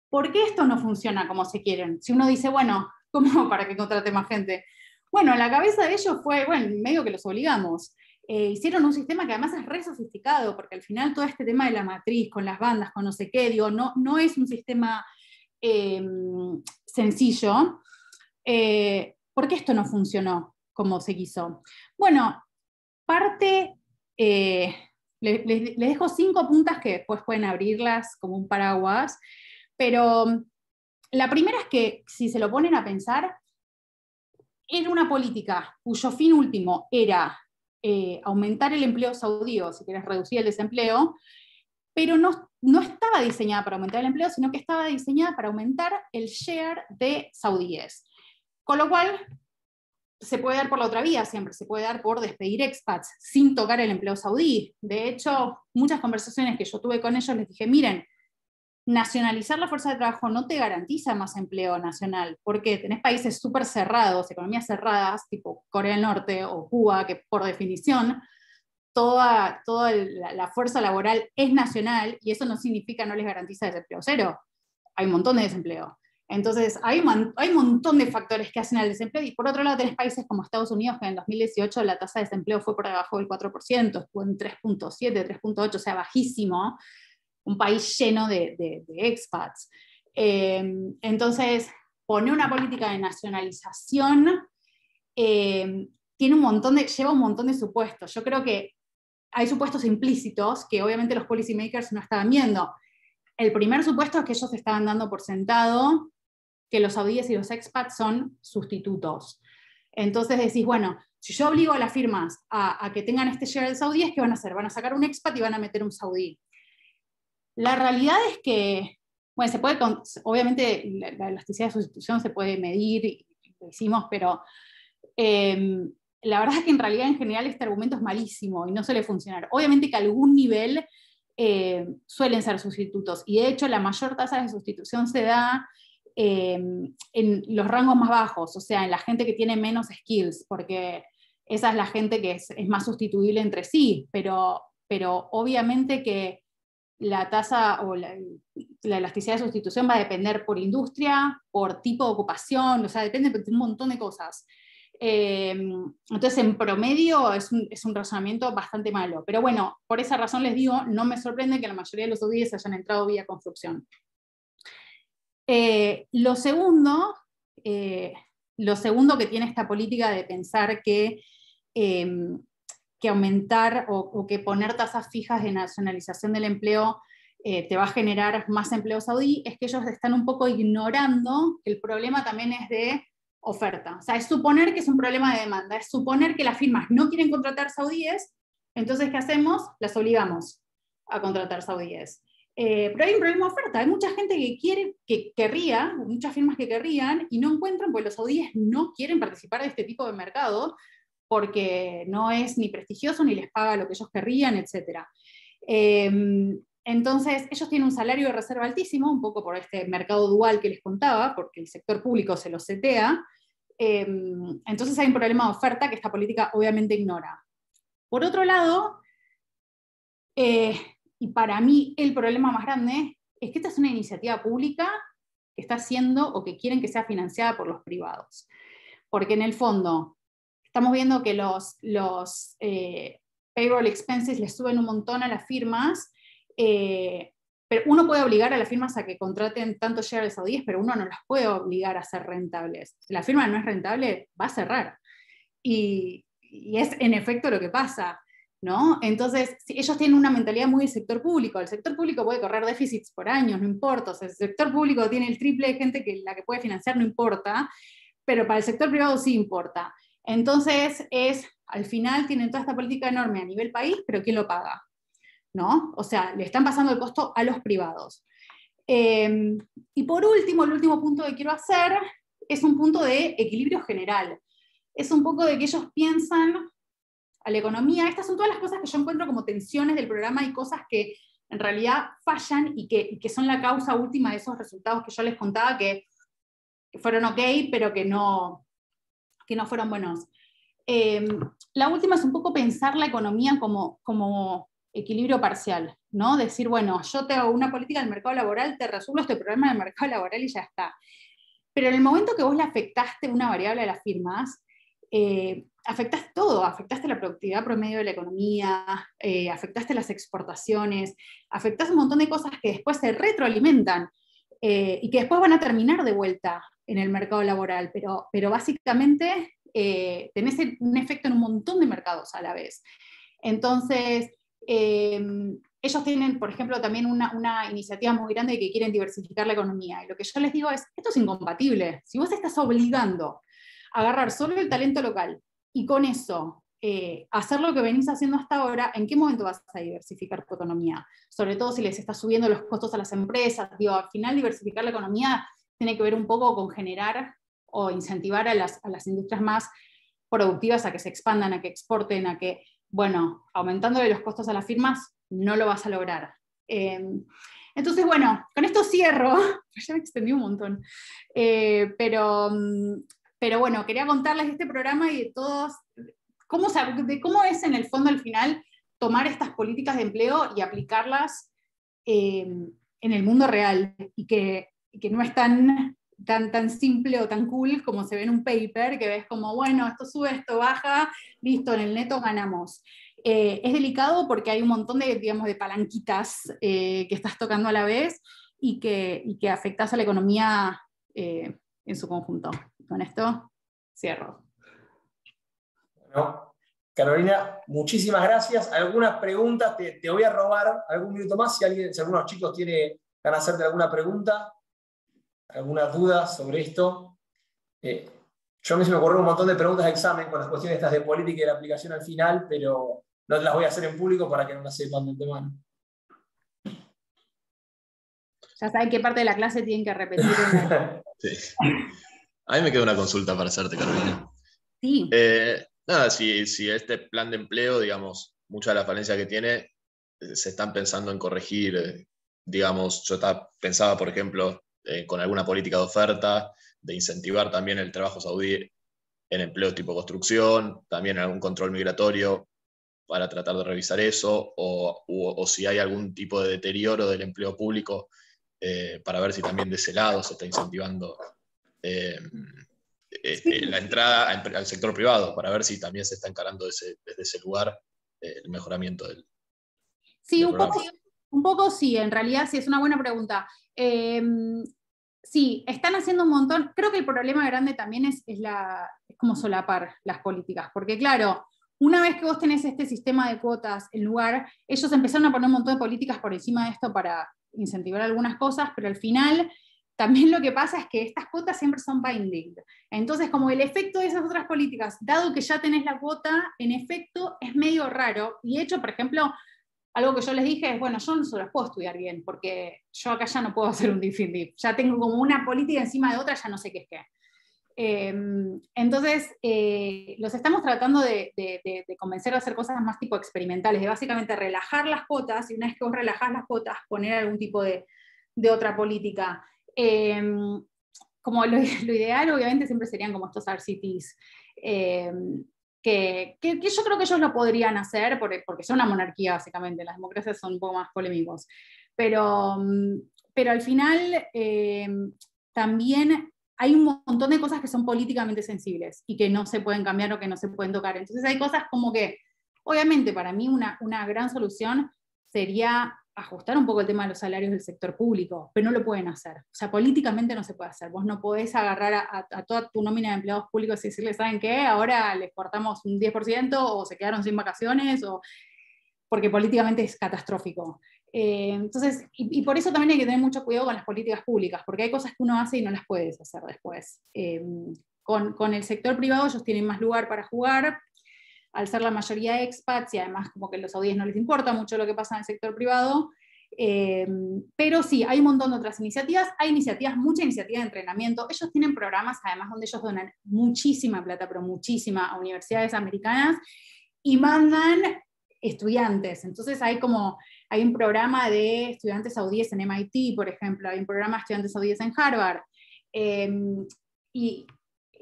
¿Por qué esto no funciona como se quieren? Si uno dice, bueno, ¿cómo para que contrate más gente? Bueno, la cabeza de ellos fue, bueno, medio que los obligamos. Hicieron un sistema que además es re sofisticado, porque al final todo este tema de la matriz, con las bandas, con no sé qué, digo, no es un sistema sencillo. ¿Por qué esto no funcionó como se quiso? Bueno, les dejo 5 puntas que después pueden abrirlas como un paraguas, pero la primera es que, si se lo ponen a pensar, era una política cuyo fin último era aumentar el empleo saudí, o si querés reducir el desempleo, pero no estaba diseñada para aumentar el empleo, sino que estaba diseñada para aumentar el share de saudíes. Con lo cual, se puede dar por la otra vía siempre, se puede dar por despedir expats sin tocar el empleo saudí. De hecho, muchas conversaciones que yo tuve con ellos les dije, miren, nacionalizar la fuerza de trabajo no te garantiza más empleo nacional, porque tenés países súper cerrados, economías cerradas, tipo Corea del Norte o Cuba, que por definición toda la fuerza laboral es nacional, y eso no significa no les garantiza desempleo cero. Hay un montón de desempleo. Entonces, hay un montón de factores que hacen al desempleo, y por otro lado tenés países como Estados Unidos, que en 2018 la tasa de desempleo fue por debajo del 4%, estuvo en 3.7, 3.8, o sea, bajísimo, un país lleno de expats. Entonces, poner una política de nacionalización lleva un montón de supuestos. Yo creo que hay supuestos implícitos que obviamente los policymakers no estaban viendo. El primer supuesto es que ellos estaban dando por sentado que los saudíes y los expats son sustitutos. Entonces decís, bueno, si yo obligo a las firmas a que tengan este share de saudíes, ¿qué van a hacer? Van a sacar un expat y van a meter un saudí. La realidad es que, bueno, obviamente la elasticidad de sustitución se puede medir, y lo hicimos, pero la verdad es que en realidad en general este argumento es malísimo y no suele funcionar. Obviamente que a algún nivel suelen ser sustitutos, y de hecho la mayor tasa de sustitución se da en los rangos más bajos, o sea, en la gente que tiene menos skills, porque esa es la gente que es más sustituible entre sí, pero obviamente que la tasa o la elasticidad de sustitución va a depender por industria, por tipo de ocupación, o sea, depende de un montón de cosas. Entonces, en promedio es un razonamiento bastante malo. Pero bueno, por esa razón les digo, no me sorprende que la mayoría de los ODIs hayan entrado vía construcción. Lo segundo que tiene esta política de pensar que aumentar o que poner tasas fijas de nacionalización del empleo te va a generar más empleo saudí, es que ellos están un poco ignorando que el problema también es de oferta. O sea, es suponer que es un problema de demanda, es suponer que las firmas no quieren contratar saudíes, entonces, ¿qué hacemos? Las obligamos a contratar saudíes. Pero hay un problema de oferta, hay mucha gente que querría, muchas firmas que querrían, y no encuentran, porque los saudíes no quieren participar de este tipo de mercado, porque no es ni prestigioso, ni les paga lo que ellos querrían, etc. Entonces, ellos tienen un salario de reserva altísimo, un poco por este mercado dual que les contaba, porque el sector público se lo setea. Entonces hay un problema de oferta que esta política obviamente ignora. Por otro lado, y para mí el problema más grande, es que esta es una iniciativa pública que está haciendo o que quieren que sea financiada por los privados. Porque en el fondo, estamos viendo que los payroll expenses les suben un montón a las firmas, pero uno puede obligar a las firmas a que contraten tantos shares saudíes, pero uno no las puede obligar a ser rentables. Si la firma no es rentable, va a cerrar. Y es en efecto lo que pasa, ¿no? Entonces, si ellos tienen una mentalidad muy del sector público. El sector público puede correr déficits por años, no importa. O sea, el sector público tiene el triple de gente que la que puede financiar, no importa, pero para el sector privado sí importa. Entonces, al final tienen toda esta política enorme a nivel país, pero ¿quién lo paga? ¿No? O sea, le están pasando el costo a los privados. Y por último, el último punto que quiero hacer es un punto de equilibrio general. Es un poco de que ellos piensan a la economía. Estas son todas las cosas que yo encuentro como tensiones del programa y cosas que en realidad fallan y que son la causa última de esos resultados que yo les contaba que fueron ok, pero que no fueron buenos. La última es un poco pensar la economía como equilibrio parcial, ¿no? Decir, bueno, yo te hago una política del mercado laboral, te resuelvo este problema del mercado laboral y ya está. Pero en el momento que vos le afectaste una variable a las firmas, afectaste todo, afectaste la productividad promedio de la economía, afectaste las exportaciones, afectaste un montón de cosas que después se retroalimentan y que después van a terminar de vuelta en el mercado laboral, pero básicamente tenés un efecto en un montón de mercados a la vez. Entonces, ellos tienen, por ejemplo, también una iniciativa muy grande de que quieren diversificar la economía, y lo que yo les digo es, esto es incompatible. Si vos te estás obligando a agarrar solo el talento local, y con eso hacer lo que venís haciendo hasta ahora, ¿en qué momento vas a diversificar tu economía? Sobre todo si les estás subiendo los costos a las empresas. Digo, al final diversificar la economía tiene que ver un poco con generar o incentivar a las industrias más productivas a que se expandan, a que exporten, a que, bueno, aumentándole los costos a las firmas, no lo vas a lograr. Entonces, bueno, con esto cierro, ya me extendí un montón, pero bueno, quería contarles este programa y de todos, de cómo es en el fondo al final tomar estas políticas de empleo y aplicarlas en el mundo real, y que no es tan simple o tan cool como se ve en un paper, que ves como, bueno, esto sube, esto baja, listo, en el neto ganamos. Es delicado porque hay un montón de, digamos, de palanquitas que estás tocando a la vez y que afectas a la economía en su conjunto. Con esto cierro. Bueno, Carolina, muchísimas gracias. Algunas preguntas, te voy a robar algún minuto más si algunos chicos tienen ganas de hacerte alguna pregunta, algunas dudas sobre esto. Yo a mí se me ocurrieron un montón de preguntas de examen con las cuestiones estas de política y de la aplicación al final, pero no las voy a hacer en público para que no las sepan de antemano. Ya saben qué parte de la clase tienen que repetir. Sí. A mí me queda una consulta para hacerte, Carolina. Sí. Nada, si este plan de empleo, digamos, muchas de las falencias que tiene, se están pensando en corregir, digamos, pensaba, por ejemplo, con alguna política de oferta, de incentivar también el trabajo saudí en empleos tipo construcción, también algún control migratorio para tratar de revisar eso, o si hay algún tipo de deterioro del empleo público, para ver si también de ese lado se está incentivando la entrada al sector privado, para ver si también se está encarando desde ese lugar el mejoramiento del Sí, programa. un poco sí, en realidad sí, es una buena pregunta. Sí, están haciendo un montón. Creo que el problema grande también es como solapar las políticas, porque claro, una vez que vos tenés este sistema de cuotas en lugar, ellos empezaron a poner un montón de políticas por encima de esto para incentivar algunas cosas, pero al final también lo que pasa es que estas cuotas siempre son binding. Entonces, como el efecto de esas otras políticas, dado que ya tenés la cuota, en efecto es medio raro. Y de hecho, por ejemplo, algo que yo les dije es, bueno, yo no se los puedo estudiar bien, porque yo acá ya no puedo hacer un DIF. Ya tengo como una política encima de otra, ya no sé qué es qué. Entonces, los estamos tratando de convencer a hacer cosas más tipo experimentales, de básicamente relajar las cuotas, y una vez que vos relajás las cuotas, poner algún tipo de otra política. Como lo ideal, obviamente, siempre serían como estos RCTs, que yo creo que ellos lo podrían hacer, porque son una monarquía, básicamente, las democracias son un poco más polémicos. Pero al final, también hay un montón de cosas que son políticamente sensibles y que no se pueden cambiar o que no se pueden tocar. Entonces hay cosas como que, obviamente, para mí una gran solución sería ajustar un poco el tema de los salarios del sector público, pero no lo pueden hacer. O sea, políticamente no se puede hacer. Vos no podés agarrar a toda tu nómina de empleados públicos y decirles, ¿saben qué? Ahora les cortamos un 10% o se quedaron sin vacaciones, porque políticamente es catastrófico. Entonces, y por eso también hay que tener mucho cuidado con las políticas públicas, porque hay cosas que uno hace y no las puedes hacer después. Con el sector privado ellos tienen más lugar para jugar, al ser la mayoría expats, y además como que a los saudíes no les importa mucho lo que pasa en el sector privado, pero sí, hay un montón de otras iniciativas, mucha iniciativa de entrenamiento. Ellos tienen programas, además, donde ellos donan muchísima plata, pero muchísima, a universidades americanas, y mandan estudiantes. Entonces hay un programa de estudiantes saudíes en MIT, por ejemplo, hay un programa de estudiantes saudíes en Harvard,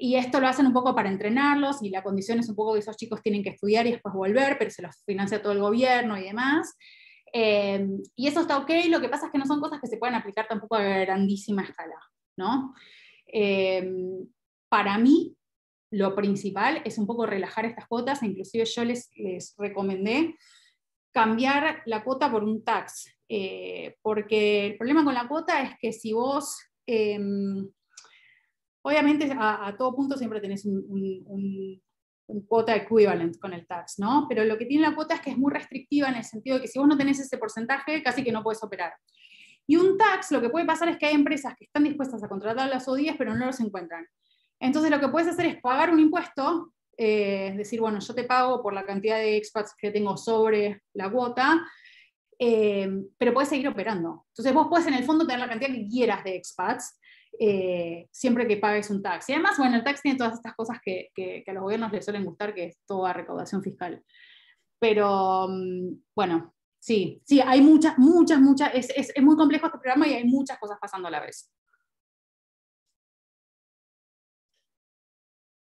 y esto lo hacen un poco para entrenarlos, y la condición es un poco que esos chicos tienen que estudiar y después volver, pero se los financia todo el gobierno y demás. Y eso está ok, lo que pasa es que no son cosas que se pueden aplicar tampoco a grandísima escala, ¿no? Para mí, lo principal es un poco relajar estas cuotas, e inclusive yo les recomendé cambiar la cuota por un tax, porque el problema con la cuota es que si vos... obviamente a todo punto siempre tenés un cuota equivalent con el tax, ¿no? Pero lo que tiene la cuota es que es muy restrictiva en el sentido de que si vos no tenés ese porcentaje, casi que no podés operar. Y un tax, lo que puede pasar es que hay empresas que están dispuestas a contratar a las ODIs, pero no los encuentran. Entonces lo que puedes hacer es pagar un impuesto, es decir, bueno, yo te pago por la cantidad de expats que tengo sobre la cuota, pero puedes seguir operando. Entonces vos puedes en el fondo tener la cantidad que quieras de expats, siempre que pagues un tax. Y además, bueno, el tax tiene todas estas cosas que a los gobiernos les suelen gustar, que es toda recaudación fiscal. Pero, bueno, sí, hay muchas, es muy complejo este programa y hay muchas cosas pasando a la vez.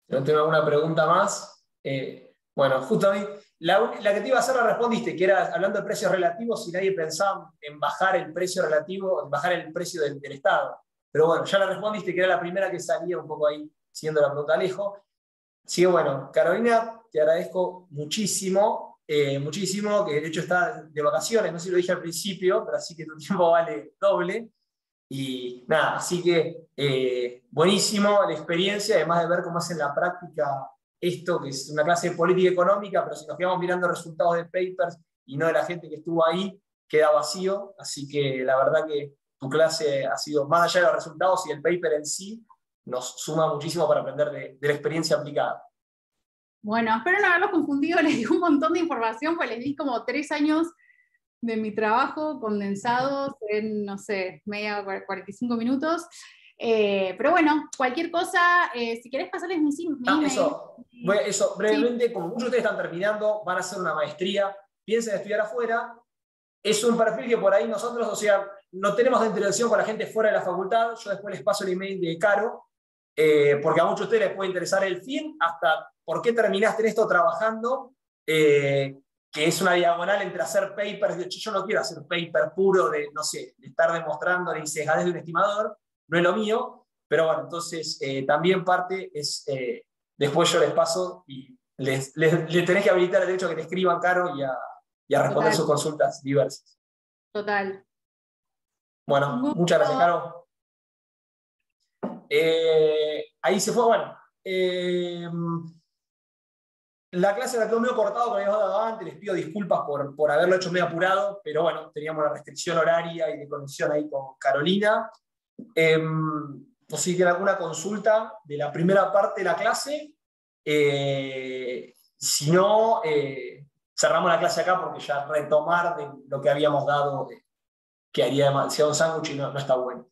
No tengo alguna pregunta más. Bueno, justamente la que te iba a hacer la respondiste, que era hablando de precios relativos, si nadie pensaba en bajar el precio relativo, en bajar el precio del Estado. Pero bueno, ya la respondiste, que era la primera que salía un poco ahí, siguiendo la pregunta Alejo. Así que bueno, Carolina, te agradezco muchísimo, muchísimo, que de hecho está de vacaciones, no sé si lo dije al principio, pero así que tu tiempo vale doble. Y nada, así que buenísimo la experiencia, además de ver cómo es en la práctica esto, que es una clase de política económica, pero si nos quedamos mirando resultados de papers y no de la gente que estuvo ahí, queda vacío. Así que la verdad que tu clase ha sido, más allá de los resultados y el paper en sí, nos suma muchísimo para aprender de la experiencia aplicada. Bueno, espero no haberlos confundido, les di un montón de información, pues les di como 3 años de mi trabajo condensados en, no sé, 45 minutos. Pero bueno, cualquier cosa, si querés pasarles mi email. Eso, brevemente, como muchos de ustedes están terminando, van a hacer una maestría, piensen en estudiar afuera. Es un perfil que por ahí nosotros, o sea, no tenemos interacción con la gente fuera de la facultad. Yo después les paso el email de Caro, porque a muchos de ustedes les puede interesar el fin, hasta por qué terminaste en esto trabajando, que es una diagonal entre hacer papers. De hecho, yo no quiero hacer paper puro de, no sé, de estar demostrando la insesgadez de un estimador, no es lo mío, pero bueno, entonces también parte es, después yo les paso y les tenés que habilitar el derecho a que te escriban, Caro, y a responder sus consultas diversas. Total. Bueno, muchas gracias, Caro. Ahí se fue, bueno. La clase la quedó medio cortado, como habíamos dado antes, les pido disculpas por haberlo hecho medio apurado, pero bueno, teníamos la restricción horaria y de conexión ahí con Carolina. No sé si tienen alguna consulta de la primera parte de la clase. Si no, cerramos la clase acá porque ya retomar de lo que habíamos dado que haría demasiado sándwich y no está bueno.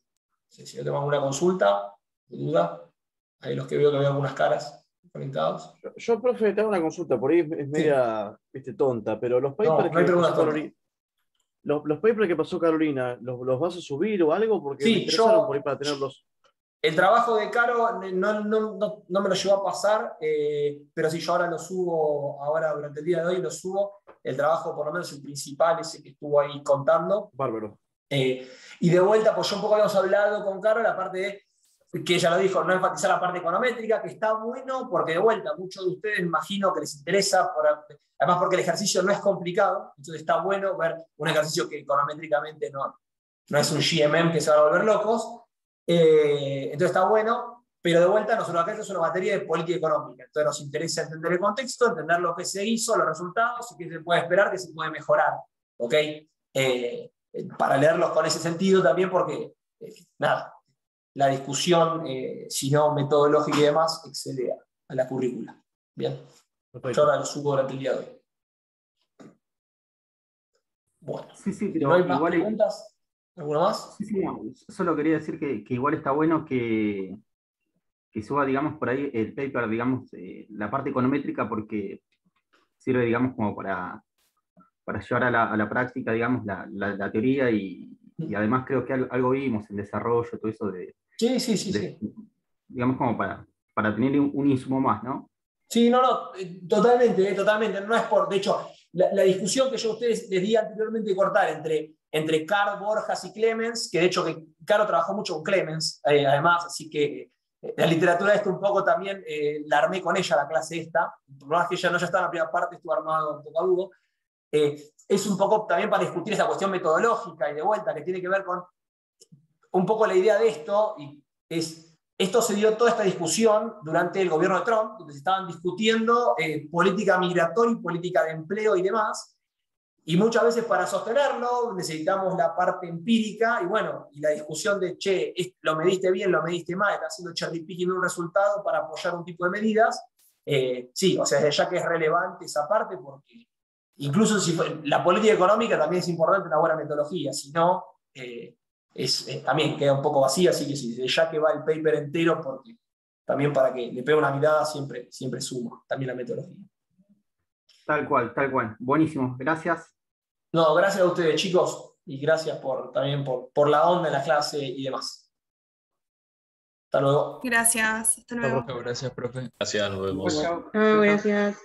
Si no tenemos alguna consulta, duda, ahí los que veo algunas caras conectados. Yo, profe, te hago una consulta, por ahí es media tonta, pero los papers los papers que pasó Carolina, ¿los vas a subir o algo? Porque me interesaron por ahí para tenerlos. El trabajo de Caro no me lo llevó a pasar, pero si yo ahora lo subo, ahora durante el día de hoy lo subo, el trabajo, por lo menos el principal, ese que estuvo ahí contando. Bárbaro. Y de vuelta, pues yo un poco habíamos hablado con Caro la parte de, que ella lo dijo, no enfatizar la parte econométrica, que está bueno, porque de vuelta, muchos de ustedes imagino que les interesa, además porque el ejercicio no es complicado, entonces está bueno ver un ejercicio que econométricamente no es un GMM que se van a volver locos. Entonces está bueno, pero de vuelta nosotros acá esto es una materia de política económica, entonces nos interesa entender el contexto, entender lo que se hizo, los resultados y qué se puede esperar, qué se puede mejorar, ¿ok? Para leerlos con ese sentido también, porque nada, la discusión, si no metodológica y demás, excede a la currícula. Bien, yo ahora lo subo durante el día de hoy. Bueno, sí, pero ¿no hay más igual preguntas? ¿Alguna más? Sí, solo quería decir que igual está bueno que suba, digamos, por ahí el paper, digamos, la parte econométrica, porque sirve, digamos, como para llevar a la práctica, digamos, la teoría y además creo que algo vimos en desarrollo, todo eso de... Sí. Digamos, como para tener un insumo más, ¿no? Sí, totalmente. No es por... De hecho, la discusión que yo a ustedes les di anteriormente de cortar entre Caro, Borjas y Clemens, que de hecho que Caro trabajó mucho con Clemens, además, así que la literatura de esto un poco también la armé con ella la clase esta, por más que ella no ya estaba en la primera parte, estuvo armado un poco a dúo. Es un poco también para discutir esa cuestión metodológica y de vuelta, que tiene que ver con un poco la idea de esto, y esto se dio toda esta discusión durante el gobierno de Trump, donde se estaban discutiendo política migratoria y política de empleo y demás, y muchas veces para sostenerlo necesitamos la parte empírica, y bueno, y la discusión de, lo mediste bien, lo mediste mal, está haciendo cherry picking un resultado para apoyar un tipo de medidas. Sí, o sea, ya que es relevante esa parte, porque incluso si la política económica también es importante una buena metodología, si no, también queda un poco vacía, así que sí, ya que va el paper entero, porque también para que le pegue una mirada siempre suma, también la metodología. Tal cual. Buenísimo, gracias. No, gracias a ustedes, chicos, y gracias también por la onda en la clase y demás. Hasta luego. Gracias, hasta luego. Gracias, profe. Gracias, nos vemos. Gracias.